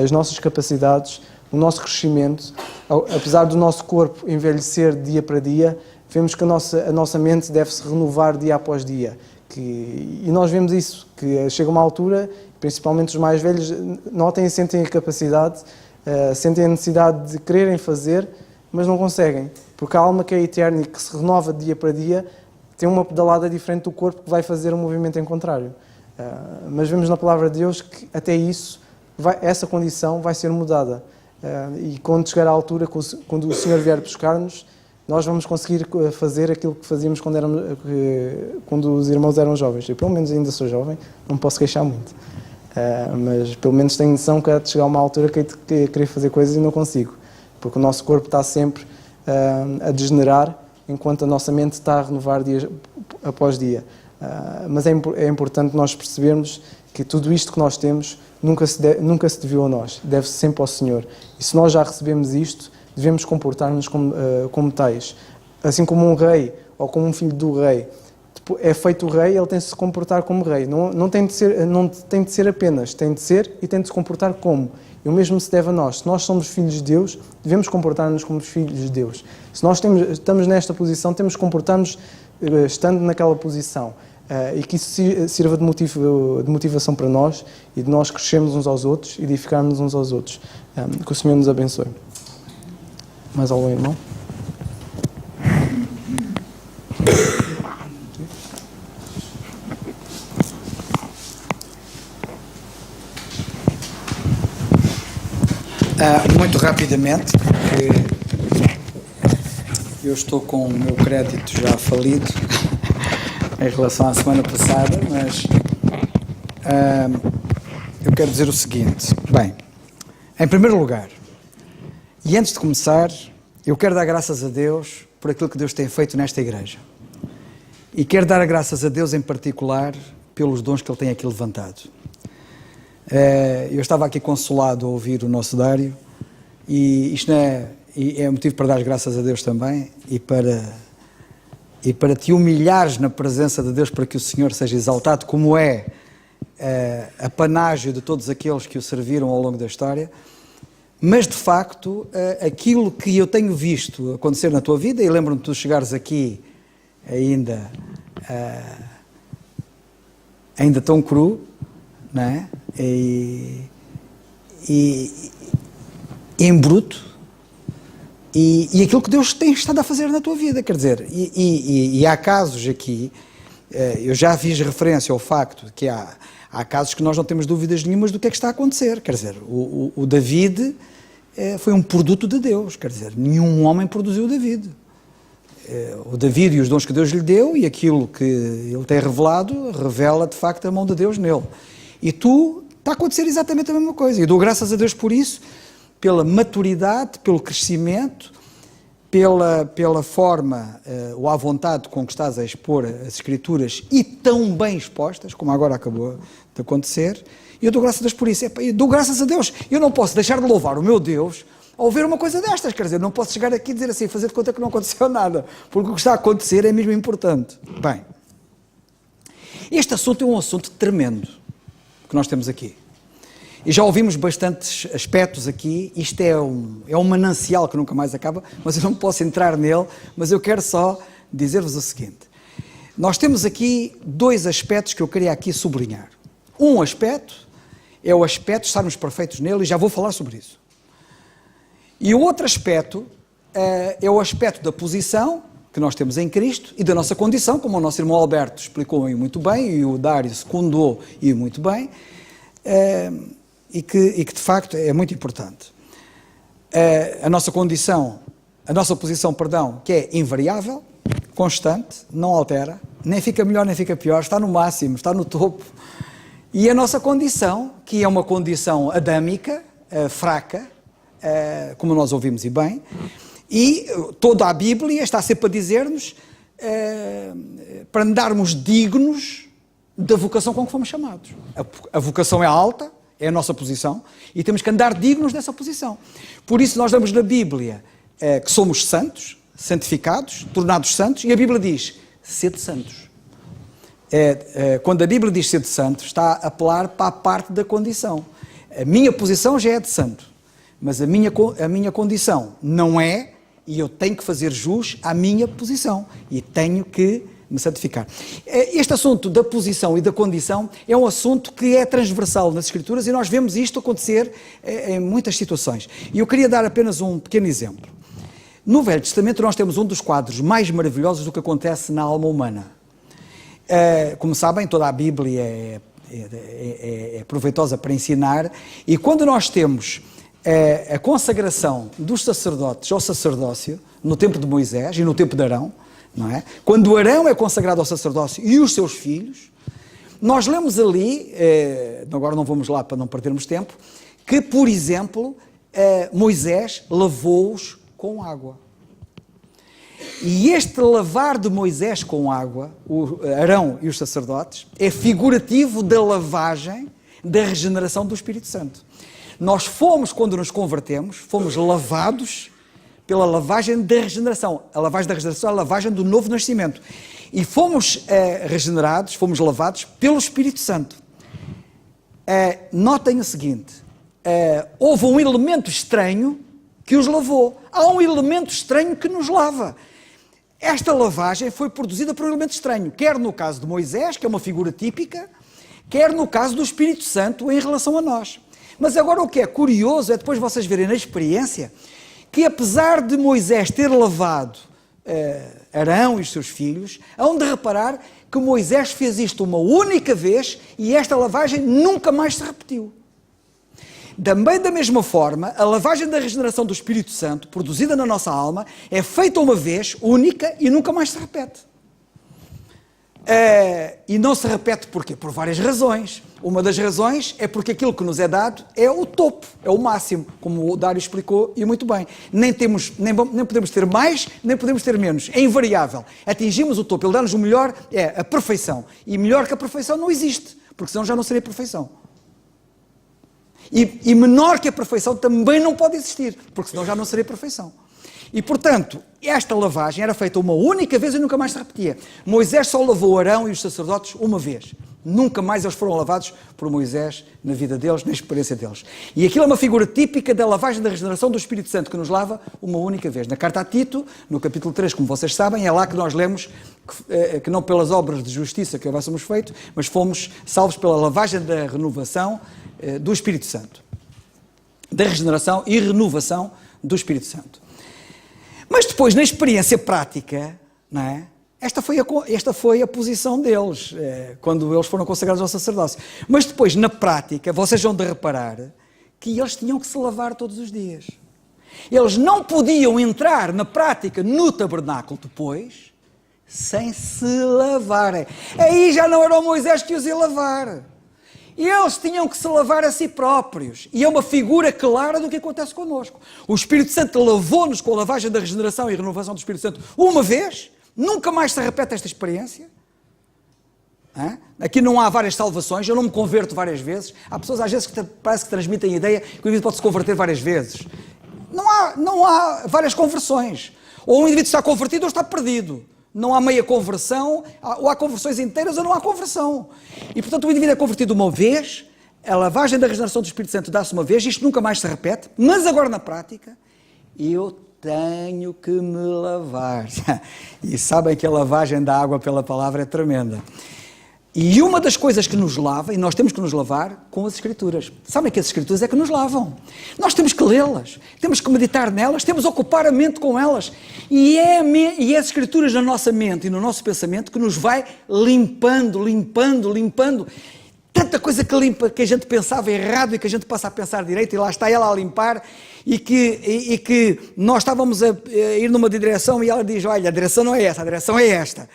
as nossas capacidades, o nosso crescimento, apesar do nosso corpo envelhecer dia para dia, vemos que a nossa mente deve-se renovar dia após dia. E nós vemos isso, que chega uma altura, principalmente os mais velhos, notem e sentem a capacidade, sentem a necessidade de quererem fazer, mas não conseguem, porque a alma que é eterna e que se renova de dia para dia tem uma pedalada diferente do corpo que vai fazer um movimento em contrário. Mas vemos na palavra de Deus que até isso, essa condição vai ser mudada. E quando chegar à altura, quando o Senhor vier buscar-nos, nós vamos conseguir fazer aquilo que fazíamos quando os irmãos eram jovens. Eu, pelo menos, ainda sou jovem, não me posso queixar muito. Mas, pelo menos, tenho noção que há de chegar a uma altura que querer fazer coisas e não consigo. Porque o nosso corpo está sempre a degenerar, enquanto a nossa mente está a renovar dia após dia. Mas é importante nós percebermos que tudo isto que nós temos nunca se deveu a nós, deve-se sempre ao Senhor. E se nós já recebemos isto, devemos comportar-nos como tais. Assim como um rei ou como um filho do rei é feito o rei, ele tem de se comportar como rei. Não tem de ser apenas, tem de ser e tem de se comportar como. E o mesmo se deve a nós. Se nós somos filhos de Deus, devemos comportar-nos como filhos de Deus. Se nós estamos nesta posição, temos de comportar-nos estando naquela posição. E que isso sirva de motivação para nós e de nós crescermos uns aos outros e edificarmos uns aos outros. Que o Senhor nos abençoe. Mais algum irmão? Muito rapidamente, porque eu estou com o meu crédito já falido em relação à semana passada, mas eu quero dizer o seguinte. Bem, em primeiro lugar, e antes de começar, eu quero dar graças a Deus por aquilo que Deus tem feito nesta igreja. E quero dar graças a Deus em particular pelos dons que Ele tem aqui levantado. Eu estava aqui consolado a ouvir o nosso Dário e isto é motivo para dar graças a Deus também e para te humilhares na presença de Deus para que o Senhor seja exaltado, como é a panágio de todos aqueles que o serviram ao longo da história. Mas de facto, aquilo que eu tenho visto acontecer na tua vida, e lembro-me de tu chegares aqui ainda tão cru, não é? E em bruto, e aquilo que Deus tem estado a fazer na tua vida, quer dizer, e há casos aqui, eu já fiz referência ao facto de que há casos que nós não temos dúvidas nenhumas do que é que está a acontecer, quer dizer, o David foi um produto de Deus, quer dizer, nenhum homem produziu o David. O David e os dons que Deus lhe deu e aquilo que ele tem revelado, revela de facto a mão de Deus nele. E está a acontecer exatamente a mesma coisa. E dou graças a Deus por isso, pela maturidade, pelo crescimento, pela forma ou à vontade com que estás a expor as Escrituras e tão bem expostas, como agora acabou de acontecer. E eu dou graças a Deus por isso. Eu dou graças a Deus. Eu não posso deixar de louvar o meu Deus ao ver uma coisa destas, quer dizer, não posso chegar aqui e dizer assim, fazer de conta que não aconteceu nada, porque o que está a acontecer é mesmo importante. Bem, este assunto é um assunto tremendo que nós temos aqui. E já ouvimos bastantes aspectos aqui, isto é um manancial que nunca mais acaba, mas eu não posso entrar nele, mas eu quero só dizer-vos o seguinte. Nós temos aqui dois aspectos que eu queria aqui sublinhar. Um aspecto é o aspecto de estarmos perfeitos nele, e já vou falar sobre isso. E o outro aspecto é o aspecto da posição que nós temos em Cristo e da nossa condição, como o nosso irmão Alberto explicou muito bem, e o Dário secundou e muito bem, e que de facto é muito importante. A nossa condição, a nossa posição, que é invariável, constante, não altera, nem fica melhor nem fica pior, está no máximo, está no topo, E a nossa condição, que é uma condição adâmica, fraca, como nós ouvimos e bem, e toda a Bíblia está sempre a dizer-nos para andarmos dignos da vocação com que fomos chamados. A vocação é alta, é a nossa posição, e temos que andar dignos dessa posição. Por isso nós damos na Bíblia que somos santos, santificados, tornados santos, e a Bíblia diz, sede santos. Quando a Bíblia diz sede santo, está a apelar para a parte da condição. A minha posição já é de santo, mas a minha condição não é, e eu tenho que fazer jus à minha posição, e tenho que me santificar. Este assunto da posição e da condição é um assunto que é transversal nas Escrituras e nós vemos isto acontecer em muitas situações. E eu queria dar apenas um pequeno exemplo. No Velho Testamento nós temos um dos quadros mais maravilhosos do que acontece na alma humana. Como sabem, toda a Bíblia é proveitosa para ensinar, e quando nós temos a consagração dos sacerdotes ao sacerdócio, no tempo de Moisés e no tempo de Arão, não é? Quando Arão é consagrado ao sacerdócio e os seus filhos, nós lemos ali, agora não vamos lá para não perdermos tempo, que, por exemplo, Moisés lavou-os com água. E este lavar de Moisés com água, Arão e os sacerdotes, é figurativo da lavagem, da regeneração do Espírito Santo. Nós fomos, quando nos convertemos, fomos lavados pela lavagem da regeneração. A lavagem da regeneração é a lavagem do novo nascimento. E fomos regenerados, fomos lavados pelo Espírito Santo. Notem o seguinte, houve um elemento estranho que os lavou. Há um elemento estranho que nos lava. Esta lavagem foi produzida por um elemento estranho, quer no caso de Moisés, que é uma figura típica, quer no caso do Espírito Santo em relação a nós. Mas agora o que é curioso é depois vocês verem na experiência que apesar de Moisés ter lavado Arão e os seus filhos, hão de reparar que Moisés fez isto uma única vez e esta lavagem nunca mais se repetiu. Também da mesma forma, a lavagem da regeneração do Espírito Santo, produzida na nossa alma, é feita uma vez, única, e nunca mais se repete. E não se repete porquê? Por várias razões. Uma das razões é porque aquilo que nos é dado é o topo, é o máximo, como o Dário explicou e muito bem. Nem podemos ter mais, nem podemos ter menos. É invariável. Atingimos o topo. Ele dá-nos o melhor, é a perfeição. E melhor que a perfeição não existe, porque senão já não seria perfeição. E menor que a perfeição também não pode existir, porque senão já não seria perfeição. E, portanto, esta lavagem era feita uma única vez e nunca mais se repetia. Moisés só lavou Arão e os sacerdotes uma vez. Nunca mais eles foram lavados por Moisés na vida deles, na experiência deles. E aquilo é uma figura típica da lavagem da regeneração do Espírito Santo que nos lava uma única vez. Na carta a Tito, no capítulo 3, como vocês sabem, é lá que nós lemos que não pelas obras de justiça que houvéssemos feito, mas fomos salvos pela lavagem da renovação do Espírito Santo. Da regeneração e renovação do Espírito Santo. Mas depois, na experiência prática, não é? Esta foi a posição deles, quando eles foram consagrados ao sacerdócio. Mas depois, na prática, vocês vão de reparar que eles tinham que se lavar todos os dias. Eles não podiam entrar na prática no tabernáculo depois, sem se lavarem. Aí já não era o Moisés que os ia lavar. Eles tinham que se lavar a si próprios. E é uma figura clara do que acontece connosco. O Espírito Santo lavou-nos com a lavagem da regeneração e renovação do Espírito Santo uma vez. Nunca mais se repete esta experiência. Aqui não há várias salvações. Eu não me converto várias vezes. Há pessoas às vezes que parece que transmitem a ideia que o indivíduo pode se converter várias vezes. Não há várias conversões. Ou o indivíduo está convertido ou está perdido. Não há meia conversão, ou há conversões inteiras ou não há conversão. E, portanto, o indivíduo é convertido uma vez, a lavagem da regeneração do Espírito Santo dá-se uma vez, isto nunca mais se repete, mas agora na prática, eu tenho que me lavar. E sabem que a lavagem da água pela palavra é tremenda. E uma das coisas que nos lava, e nós temos que nos lavar com as Escrituras. Sabem que as Escrituras é que nos lavam. Nós temos que lê-las, temos que meditar nelas, temos que ocupar a mente com elas. E é as Escrituras na nossa mente e no nosso pensamento que nos vai limpando. Tanta coisa que limpa, que a gente pensava errado e que a gente passa a pensar direito, e lá está ela a limpar, e que nós estávamos a ir numa direção e ela diz, olha, a direção não é essa, a direção é esta.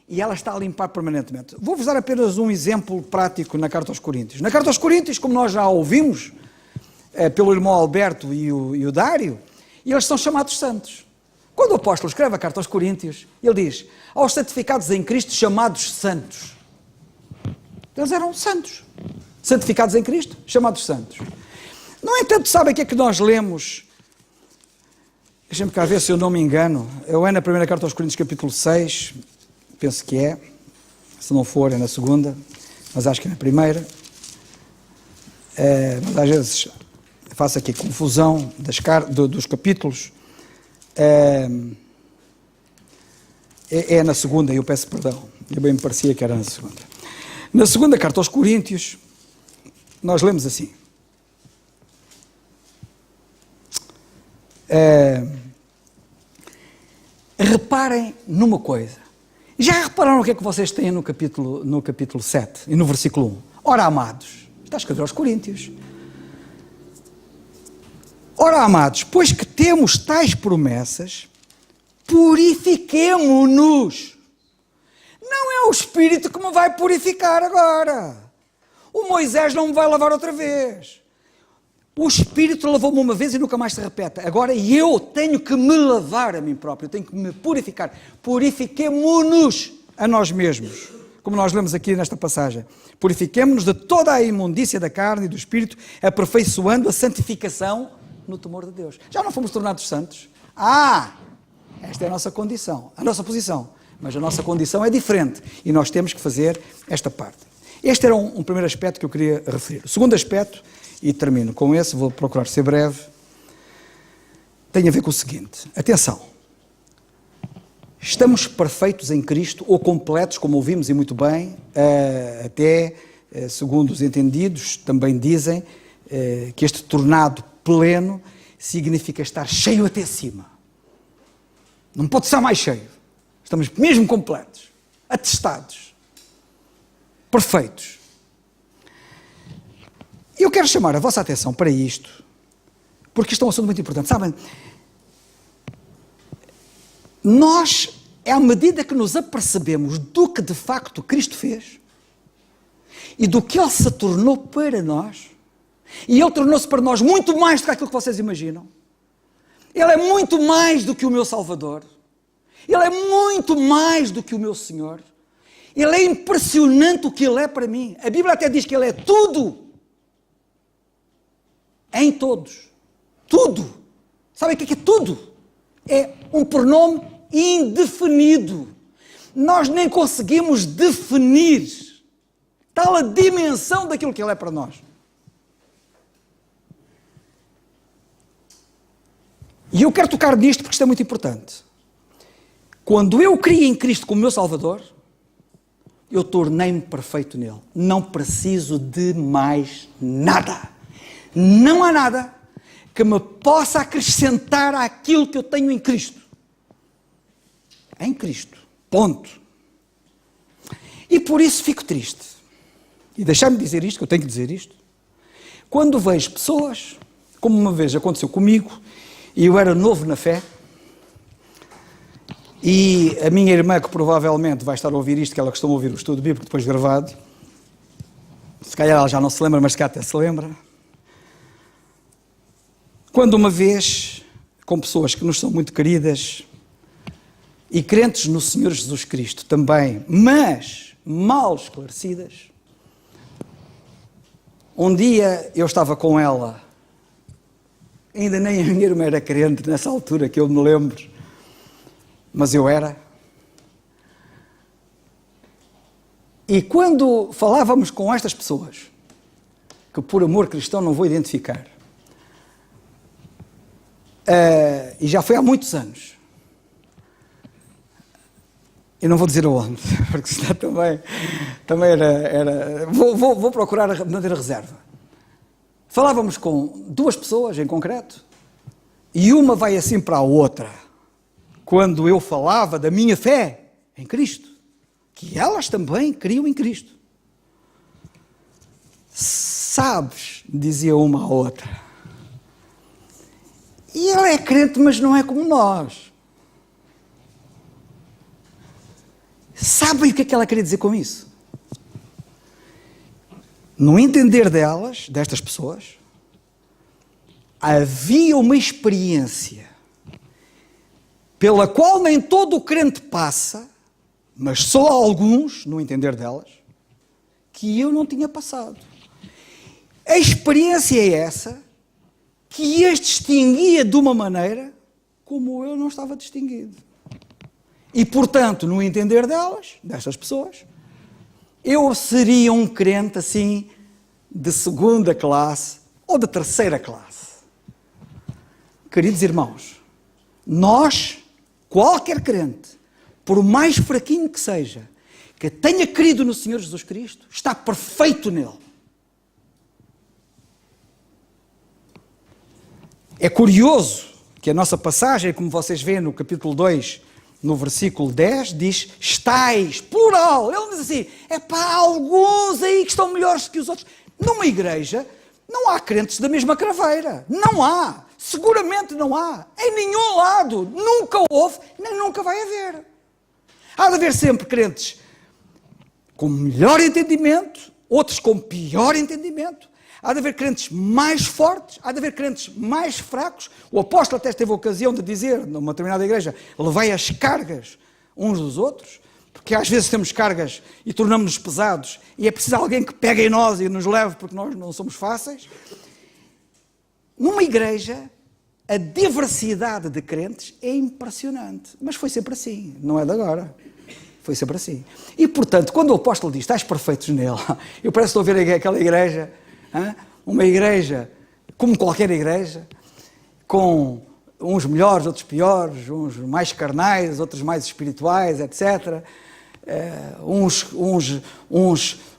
e ela está a limpar permanentemente. Vou-vos dar apenas um exemplo prático na Carta aos Coríntios. Na Carta aos Coríntios, como nós já ouvimos, pelo irmão Alberto e o Dário, eles são chamados santos. Quando o apóstolo escreve a Carta aos Coríntios, ele diz, aos santificados em Cristo, chamados santos. Eles eram santos. Santificados em Cristo, chamados santos. No entanto, sabem o que é que nós lemos? Deixem-me cá ver se eu não me engano. É na primeira Carta aos Coríntios, capítulo 6, penso que é. Se não for, é na segunda, mas acho que é na primeira. Mas às vezes faço aqui confusão dos capítulos. É na segunda, e eu peço perdão. Eu bem me parecia que era na segunda. Na segunda Carta aos Coríntios, nós lemos assim. Reparem numa coisa. Já repararam o que é que vocês têm no capítulo 7 e no versículo 1? Ora, amados, está a escrever aos Coríntios. Ora, amados, pois que temos tais promessas, purifiquemo-nos. Não é o Espírito que me vai purificar agora. O Moisés não me vai lavar outra vez. O Espírito lavou-me uma vez e nunca mais se repete. Agora eu tenho que me lavar a mim próprio, eu tenho que me purificar. Purifiquemo-nos a nós mesmos, como nós lemos aqui nesta passagem. Purifiquemo-nos de toda a imundícia da carne e do Espírito, aperfeiçoando a santificação no temor de Deus. Já não fomos tornados santos? Esta é a nossa condição, a nossa posição. Mas a nossa condição é diferente e nós temos que fazer esta parte. Este era um primeiro aspecto que eu queria referir. O segundo aspecto, e termino com esse, vou procurar ser breve, tem a ver com o seguinte. Atenção. Estamos perfeitos em Cristo, ou completos, como ouvimos e muito bem, até, segundo os entendidos, também dizem que este tornado pleno significa estar cheio até cima. Não pode estar mais cheio. Estamos mesmo completos, atestados, perfeitos. Eu quero chamar a vossa atenção para isto, porque isto é um assunto muito importante. Sabem, nós, à medida que nos apercebemos do que de facto Cristo fez, e do que Ele se tornou para nós, e Ele tornou-se para nós muito mais do que aquilo que vocês imaginam. Ele é muito mais do que o meu Salvador. Ele é muito mais do que o meu Senhor. Ele é impressionante o que Ele é para mim. A Bíblia até diz que Ele é tudo. Em todos. Tudo. Sabem o que é tudo? É um pronome indefinido. Nós nem conseguimos definir tal a dimensão daquilo que Ele é para nós. E eu quero tocar nisto porque isto é muito importante. Quando eu criei em Cristo como meu Salvador, eu tornei-me perfeito nele. Não preciso de mais nada. Não há nada que me possa acrescentar àquilo que eu tenho em Cristo. Em Cristo. Ponto. E por isso fico triste. E deixar-me dizer isto, que eu tenho que dizer isto. Quando vejo pessoas, como uma vez aconteceu comigo, e eu era novo na fé, e a minha irmã, que provavelmente vai estar a ouvir isto, que ela costuma ouvir o estudo bíblico depois gravado, se calhar ela já não se lembra, mas se calhar até se lembra, quando uma vez, com pessoas que nos são muito queridas, e crentes no Senhor Jesus Cristo também, mas mal esclarecidas, um dia eu estava com ela, ainda nem a minha irmã era crente nessa altura que eu me lembro, mas eu era. E quando falávamos com estas pessoas, que por amor cristão não vou identificar, e já foi há muitos anos, eu não vou dizer aonde, porque senão também era vou procurar manter a reserva. Falávamos com duas pessoas em concreto, e uma vai assim para a outra, quando eu falava da minha fé em Cristo, que elas também criam em Cristo. Sabes, dizia uma à outra, e ele é crente, mas não é como nós. Sabem o que é que ela queria dizer com isso? No entender delas, destas pessoas, havia uma experiência pela qual nem todo o crente passa, mas só alguns, no entender delas, que eu não tinha passado. A experiência é essa que as distinguia de uma maneira como eu não estava distinguido. E, portanto, no entender delas, destas pessoas, eu seria um crente assim de segunda classe ou de terceira classe. Queridos irmãos, nós, qualquer crente, por mais fraquinho que seja, que tenha crido no Senhor Jesus Cristo, está perfeito nele. É curioso que a nossa passagem, como vocês veem no capítulo 2, no versículo 10, diz estáis, plural. Ele diz assim, é para alguns aí que estão melhores que os outros. Numa igreja não há crentes da mesma craveira. Não há. Seguramente não há. Em nenhum lado. Nunca houve, nem nunca vai haver. Há de haver sempre crentes com melhor entendimento, outros com pior entendimento. Há de haver crentes mais fortes, há de haver crentes mais fracos. O apóstolo até teve a ocasião de dizer, numa determinada igreja, levai as cargas uns dos outros, porque às vezes temos cargas e tornamos-nos pesados, e é preciso alguém que pegue em nós e nos leve, porque nós não somos fáceis. Numa igreja, a diversidade de crentes é impressionante, mas foi sempre assim, não é de agora. Foi sempre assim. E, portanto, quando o apóstolo diz, estáis perfeitos nele, eu parece que estou a ver aquela igreja, uma igreja, como qualquer igreja, com uns melhores, outros piores, uns mais carnais, outros mais espirituais, etc. Uns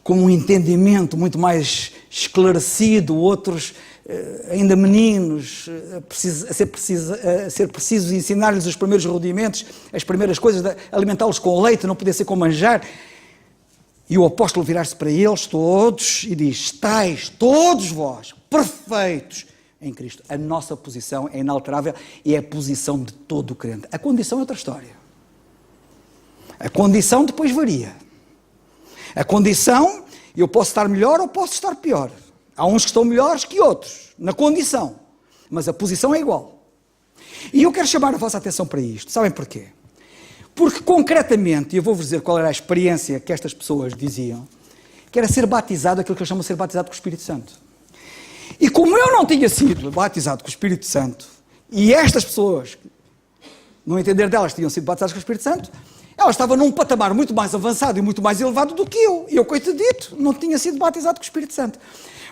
com um entendimento muito mais esclarecido, outros ainda meninos, a ser preciso ensinar-lhes os primeiros rudimentos, as primeiras coisas, alimentá-los com leite, não poder ser com manjar. E o apóstolo virar-se para eles todos e diz, estáis todos vós perfeitos em Cristo. A nossa posição é inalterável e é a posição de todo o crente. A condição é outra história. A condição depois varia. A condição, eu posso estar melhor ou posso estar pior. Há uns que estão melhores que outros, na condição. Mas a posição é igual. E eu quero chamar a vossa atenção para isto. Sabem porquê? Porque concretamente, e eu vou-vos dizer qual era a experiência que estas pessoas diziam, que era ser batizado, aquilo que eu chamo de ser batizado com o Espírito Santo. E como eu não tinha sido batizado com o Espírito Santo, e estas pessoas, no entender delas, tinham sido batizadas com o Espírito Santo, elas estavam num patamar muito mais avançado e muito mais elevado do que eu. E eu, coitadito, não tinha sido batizado com o Espírito Santo.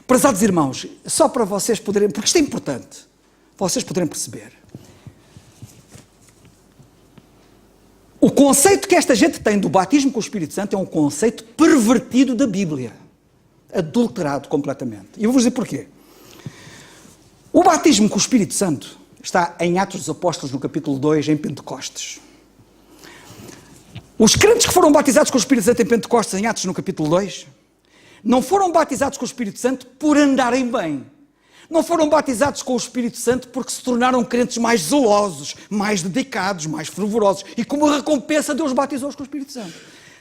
Prezados irmãos, só para vocês poderem, porque isto é importante, vocês poderem perceber. O conceito que esta gente tem do batismo com o Espírito Santo é um conceito pervertido da Bíblia. Adulterado completamente. E eu vou dizer porquê. O batismo com o Espírito Santo está em Atos dos Apóstolos, no capítulo 2, em Pentecostes. Os crentes que foram batizados com o Espírito Santo em Pentecostes, em Atos, no capítulo 2, não foram batizados com o Espírito Santo por andarem bem. Não foram batizados com o Espírito Santo porque se tornaram crentes mais zelosos, mais dedicados, mais fervorosos. E como recompensa, Deus batizou-os com o Espírito Santo.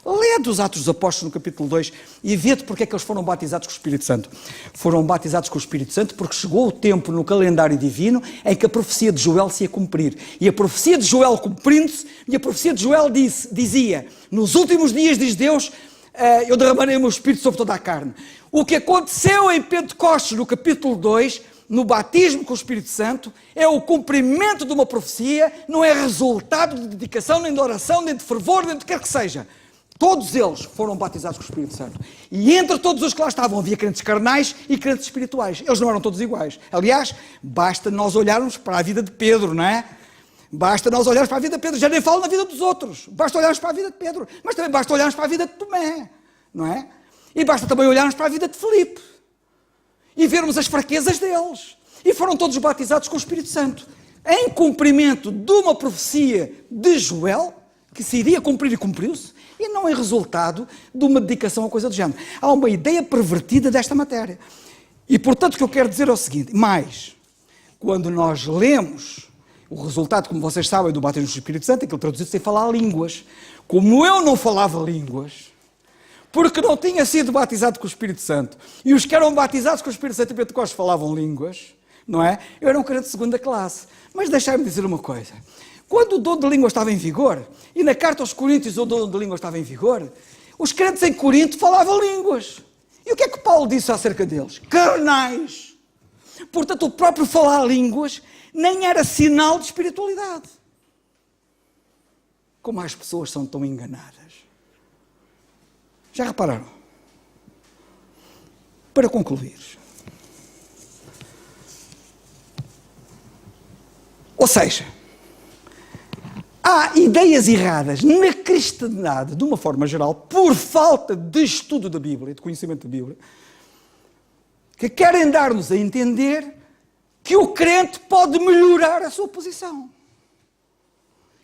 Lede os Atos dos Apóstolos no capítulo 2 e vede porque é que eles foram batizados com o Espírito Santo. Foram batizados com o Espírito Santo porque chegou o tempo no calendário divino em que a profecia de Joel se ia cumprir. E a profecia de Joel cumprindo-se, e a profecia de Joel dizia, nos últimos dias, diz Deus, eu derramarei o meu Espírito sobre toda a carne. O que aconteceu em Pentecostes, no capítulo 2, no batismo com o Espírito Santo, é o cumprimento de uma profecia, não é resultado de dedicação, nem de oração, nem de fervor, nem de quer que seja. Todos eles foram batizados com o Espírito Santo. E entre todos os que lá estavam, havia crentes carnais e crentes espirituais. Eles não eram todos iguais. Aliás, basta nós olharmos para a vida de Pedro, não é? Basta nós olharmos para a vida de Pedro. Já nem falo na vida dos outros. Basta olharmos para a vida de Pedro. Mas também basta olharmos para a vida de Tomé, não é? E basta também olharmos para a vida de Filipe. E vermos as fraquezas deles. E foram todos batizados com o Espírito Santo. Em cumprimento de uma profecia de Joel, que se iria cumprir e cumpriu-se, e não é resultado de uma dedicação a coisa do género. Há uma ideia pervertida desta matéria. E, portanto, o que eu quero dizer é o seguinte, quando nós lemos O resultado, como vocês sabem, do batismo do Espírito Santo é que ele traduziu sem falar línguas. Como eu não falava línguas, porque não tinha sido batizado com o Espírito Santo, e os que eram batizados com o Espírito Santo e Pentecostes falavam línguas, não é? Eu era um crente de segunda classe. Mas deixai-me dizer uma coisa. Quando o dom de língua estava em vigor, e na carta aos Coríntios o dom de língua estava em vigor, os crentes em Corinto falavam línguas. E o que é que Paulo disse acerca deles? Carnais. Portanto, o próprio falar línguas nem era sinal de espiritualidade. Como as pessoas são tão enganadas. Já repararam? Para concluir. Ou seja, há ideias erradas na cristandade, de uma forma geral, por falta de estudo da Bíblia, de conhecimento da Bíblia, que querem dar-nos a entender que o crente pode melhorar a sua posição.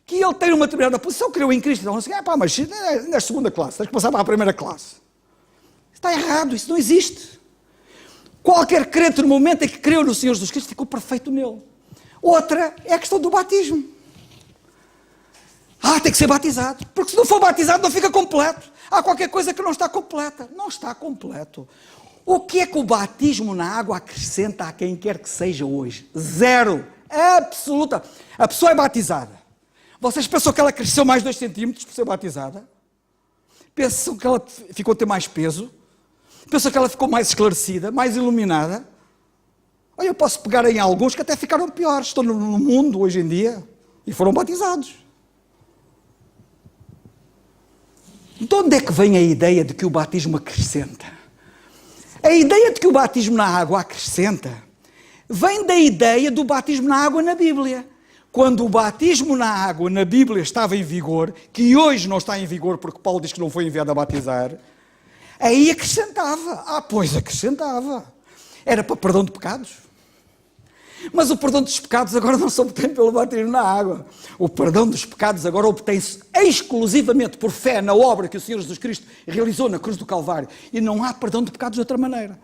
Que ele tem uma determinada posição, creu em Cristo, então não sei, mas ainda és segunda classe, tens que passar para a primeira classe. Está errado, isso não existe. Qualquer crente, no momento em que creu no Senhor Jesus Cristo, ficou perfeito nele. Outra é a questão do batismo. Tem que ser batizado, porque se não for batizado não fica completo. Há qualquer coisa que não está completa. Não está completo. O que é que o batismo na água acrescenta a quem quer que seja hoje? Zero. Absoluta. A pessoa é batizada. Vocês pensam que ela cresceu mais 2 centímetros por ser batizada? Pensam que ela ficou a ter mais peso? Pensam que ela ficou mais esclarecida, mais iluminada? Olha, eu posso pegar em alguns que até ficaram piores. Estão no mundo hoje em dia e foram batizados. De onde é que vem a ideia de que o batismo acrescenta? A ideia de que o batismo na água acrescenta vem da ideia do batismo na água na Bíblia. Quando o batismo na água na Bíblia estava em vigor, que hoje não está em vigor porque Paulo diz que não foi enviado a batizar, aí acrescentava. Pois acrescentava. Era para perdão de pecados. Mas o perdão dos pecados agora não se obtém pelo batismo na água. O perdão dos pecados agora obtém-se exclusivamente por fé na obra que o Senhor Jesus Cristo realizou na cruz do Calvário. E não há perdão de pecados de outra maneira.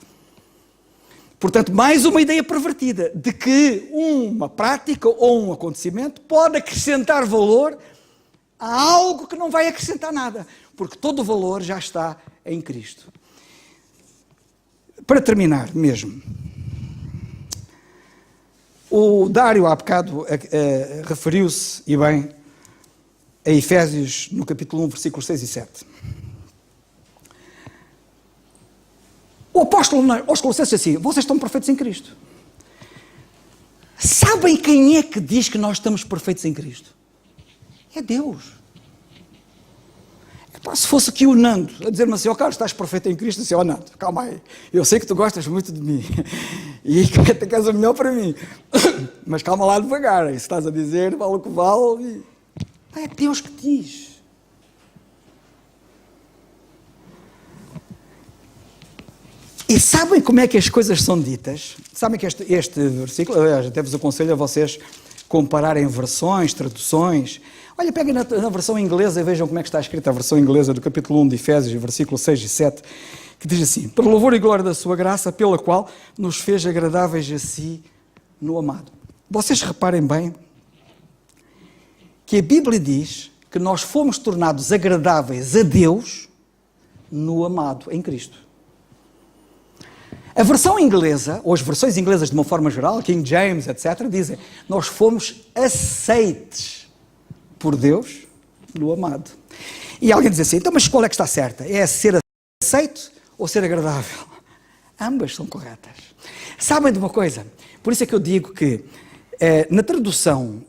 Portanto, mais uma ideia pervertida de que uma prática ou um acontecimento pode acrescentar valor a algo que não vai acrescentar nada. Porque todo o valor já está em Cristo. Para terminar mesmo, o Dário há bocado referiu-se, e bem, a Efésios no capítulo 1, versículos 6 e 7. O apóstolo aos Colossenses diz assim: vocês estão perfeitos em Cristo. Sabem quem é que diz que nós estamos perfeitos em Cristo? É Deus. Se fosse aqui o Nando a dizer-me assim: Carlos, estás perfeito em Cristo, assim, Nando, calma aí, eu sei que tu gostas muito de mim e que até queres o melhor para mim, mas calma lá devagar, isso estás a dizer, vale o que vale. É Deus que diz. E sabem como é que as coisas são ditas? Sabem que este versículo, aliás, até vos aconselho a vocês compararem versões, traduções. Olha, peguem na versão inglesa e vejam como é que está escrita a versão inglesa do capítulo 1 de Efésios, versículos 6 e 7, que diz assim: para louvor e glória da sua graça, pela qual nos fez agradáveis a si no amado. Vocês reparem bem que a Bíblia diz que nós fomos tornados agradáveis a Deus no amado, em Cristo. A versão inglesa, ou as versões inglesas de uma forma geral, King James, etc., dizem: nós fomos aceites por Deus no amado. E alguém diz assim: então, mas qual é que está certa? É ser aceito ou ser agradável? Ambas são corretas. Sabem de uma coisa? Por isso é que eu digo que na tradução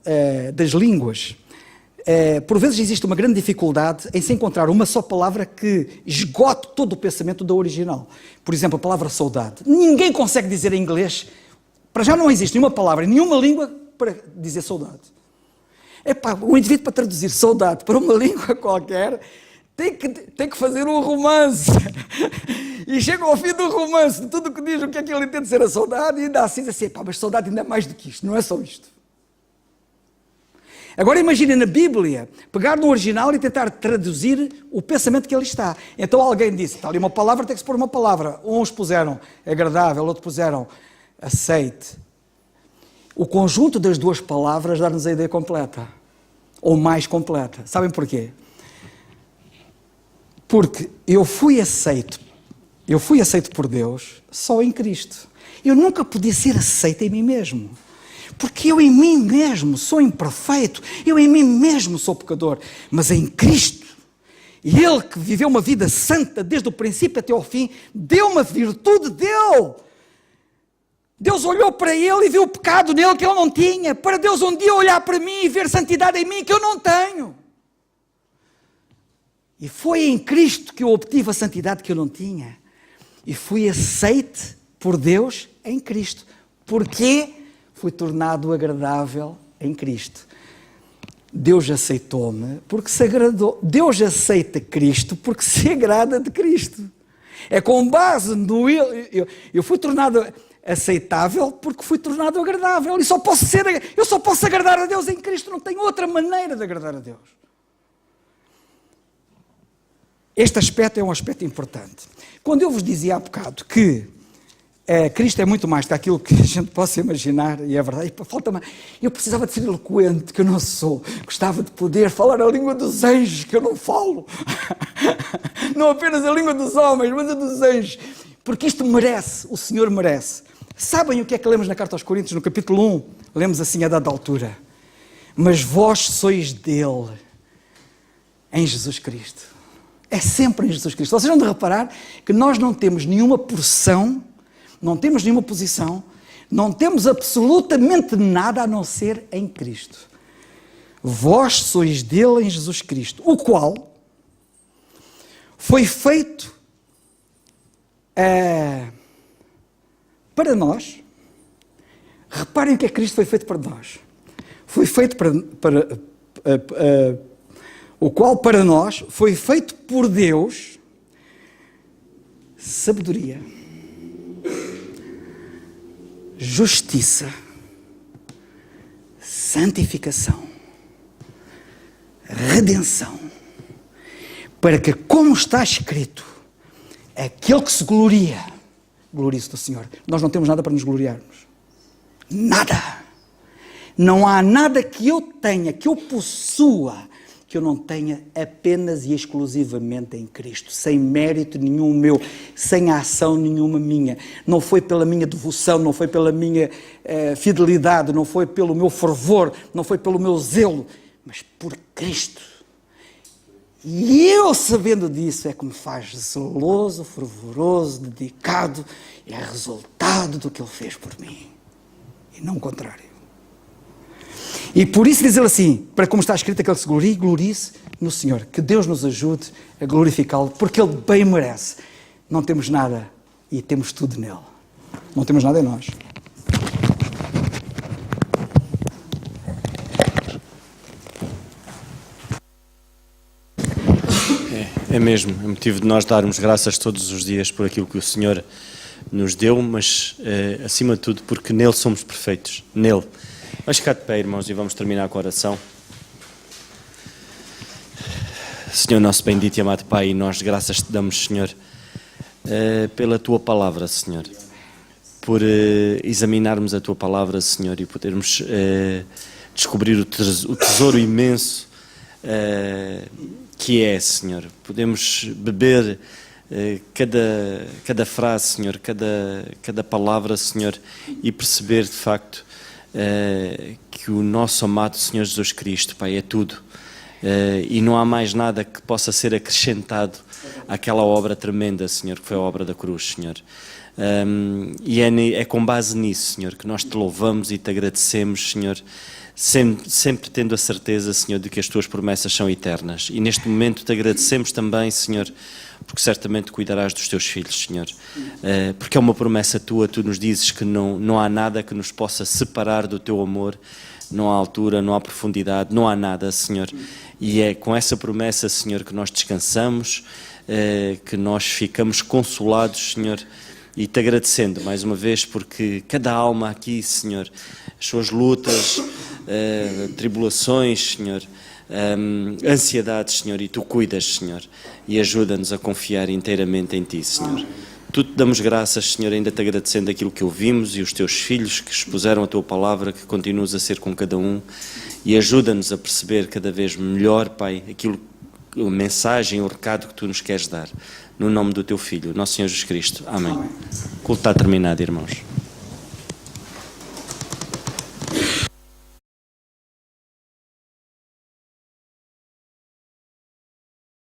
das línguas, por vezes existe uma grande dificuldade em se encontrar uma só palavra que esgote todo o pensamento da original. Por exemplo, a palavra saudade. Ninguém consegue dizer em inglês, para já não existe nenhuma palavra, nenhuma língua para dizer saudade. O indivíduo para traduzir saudade para uma língua qualquer tem que fazer um romance. E chega ao fim do romance, de tudo o que diz, o que é que ele entende ser a saudade, e ainda assim diz assim: mas saudade ainda é mais do que isto, não é só isto. Agora imaginem na Bíblia, pegar no original e tentar traduzir o pensamento que ali está. Então alguém disse: está ali uma palavra, tem que se pôr uma palavra. Uns puseram agradável, outros puseram aceite. O conjunto das duas palavras dá-nos a ideia completa, ou mais completa. Sabem porquê? Porque eu fui aceito por Deus só em Cristo. Eu nunca podia ser aceito em mim mesmo. Porque eu em mim mesmo sou imperfeito, eu em mim mesmo sou pecador. Mas em Cristo, e Ele que viveu uma vida santa desde o princípio até ao fim, deu uma virtude dele. Deus olhou para ele e viu o pecado nele que ele não tinha, para Deus um dia olhar para mim e ver santidade em mim que eu não tenho. E foi em Cristo que eu obtive a santidade que eu não tinha. E fui aceite por Deus em Cristo. Porquê? Fui tornado agradável em Cristo. Deus aceitou-me porque se agradou. Deus aceita Cristo porque se agrada de Cristo. É com base no... Eu fui tornado aceitável porque fui tornado agradável. Eu só posso agradar a Deus em Cristo. Não tenho outra maneira de agradar a Deus. Este aspecto é um aspecto importante. Quando eu vos dizia há bocado que Cristo é muito mais que aquilo que a gente possa imaginar, e é verdade, eu precisava de ser eloquente, que eu não sou. Gostava de poder falar a língua dos anjos, que eu não falo. Não apenas a língua dos homens, mas a dos anjos. Porque isto merece, o Senhor merece. Sabem o que é que lemos na Carta aos Coríntios, no capítulo 1? Lemos assim a dada altura. Mas vós sois dele, em Jesus Cristo. É sempre em Jesus Cristo. Vocês vão de reparar que nós não temos nenhuma porção, não temos nenhuma posição, não temos absolutamente nada a não ser em Cristo. Vós sois dele em Jesus Cristo, o qual foi feito para nós. Reparem o que é que Cristo foi feito para nós. Foi feito o qual para nós foi feito por Deus sabedoria, justiça, santificação, redenção, para que, como está escrito, aquele que se glorie-se do Senhor. Nós não temos nada para nos gloriarmos. Nada. Não há nada que eu tenha, que eu possua, que eu não tenha apenas e exclusivamente em Cristo, sem mérito nenhum meu, sem ação nenhuma minha. Não foi pela minha devoção, não foi pela minha fidelidade, não foi pelo meu fervor, não foi pelo meu zelo, mas por Cristo. E eu, sabendo disso, é que me faz zeloso, fervoroso, dedicado, é resultado do que Ele fez por mim, e não o contrário. E por isso diz ele assim, para como está escrito, aquele que se glorie-se no Senhor. Que Deus nos ajude a glorificá-lo, porque Ele bem merece. Não temos nada e temos tudo nele. Não temos nada em nós. É mesmo, é motivo de nós darmos graças todos os dias por aquilo que o Senhor nos deu, mas acima de tudo porque nele somos perfeitos, nele. Vamos ficar de pé, irmãos, e vamos terminar com a oração. Senhor nosso bendito e amado Pai, nós graças te damos, Senhor, pela Tua Palavra, Senhor, por examinarmos a Tua Palavra, Senhor, e podermos descobrir o tesouro imenso que é, Senhor. Podemos beber cada frase, Senhor, cada palavra, Senhor, e perceber de facto que o nosso amado Senhor Jesus Cristo, Pai, é tudo, e não há mais nada que possa ser acrescentado àquela obra tremenda, Senhor, que foi a obra da cruz, Senhor. E é com base nisso, Senhor, que nós te louvamos e te agradecemos, Senhor, sempre tendo a certeza, Senhor, de que as Tuas promessas são eternas. E neste momento te agradecemos também, Senhor, porque certamente cuidarás dos Teus filhos, Senhor. Porque é uma promessa Tua, Tu nos dizes que não há nada que nos possa separar do Teu amor, não há altura, não há profundidade, não há nada, Senhor. E é com essa promessa, Senhor, que nós descansamos, que nós ficamos consolados, Senhor, e te agradecendo mais uma vez porque cada alma aqui, Senhor, as suas lutas, tribulações, Senhor, ansiedades, Senhor, e Tu cuidas, Senhor, e ajuda-nos a confiar inteiramente em Ti, Senhor. tudo te damos graças, Senhor, ainda te agradecendo aquilo que ouvimos e os teus filhos que expuseram a tua palavra, que continuas a ser com cada um, e ajuda-nos a perceber cada vez melhor, Pai, a mensagem, o recado que tu nos queres dar. No nome do teu Filho, nosso Senhor Jesus Cristo. Amém. O culto está terminado, irmãos.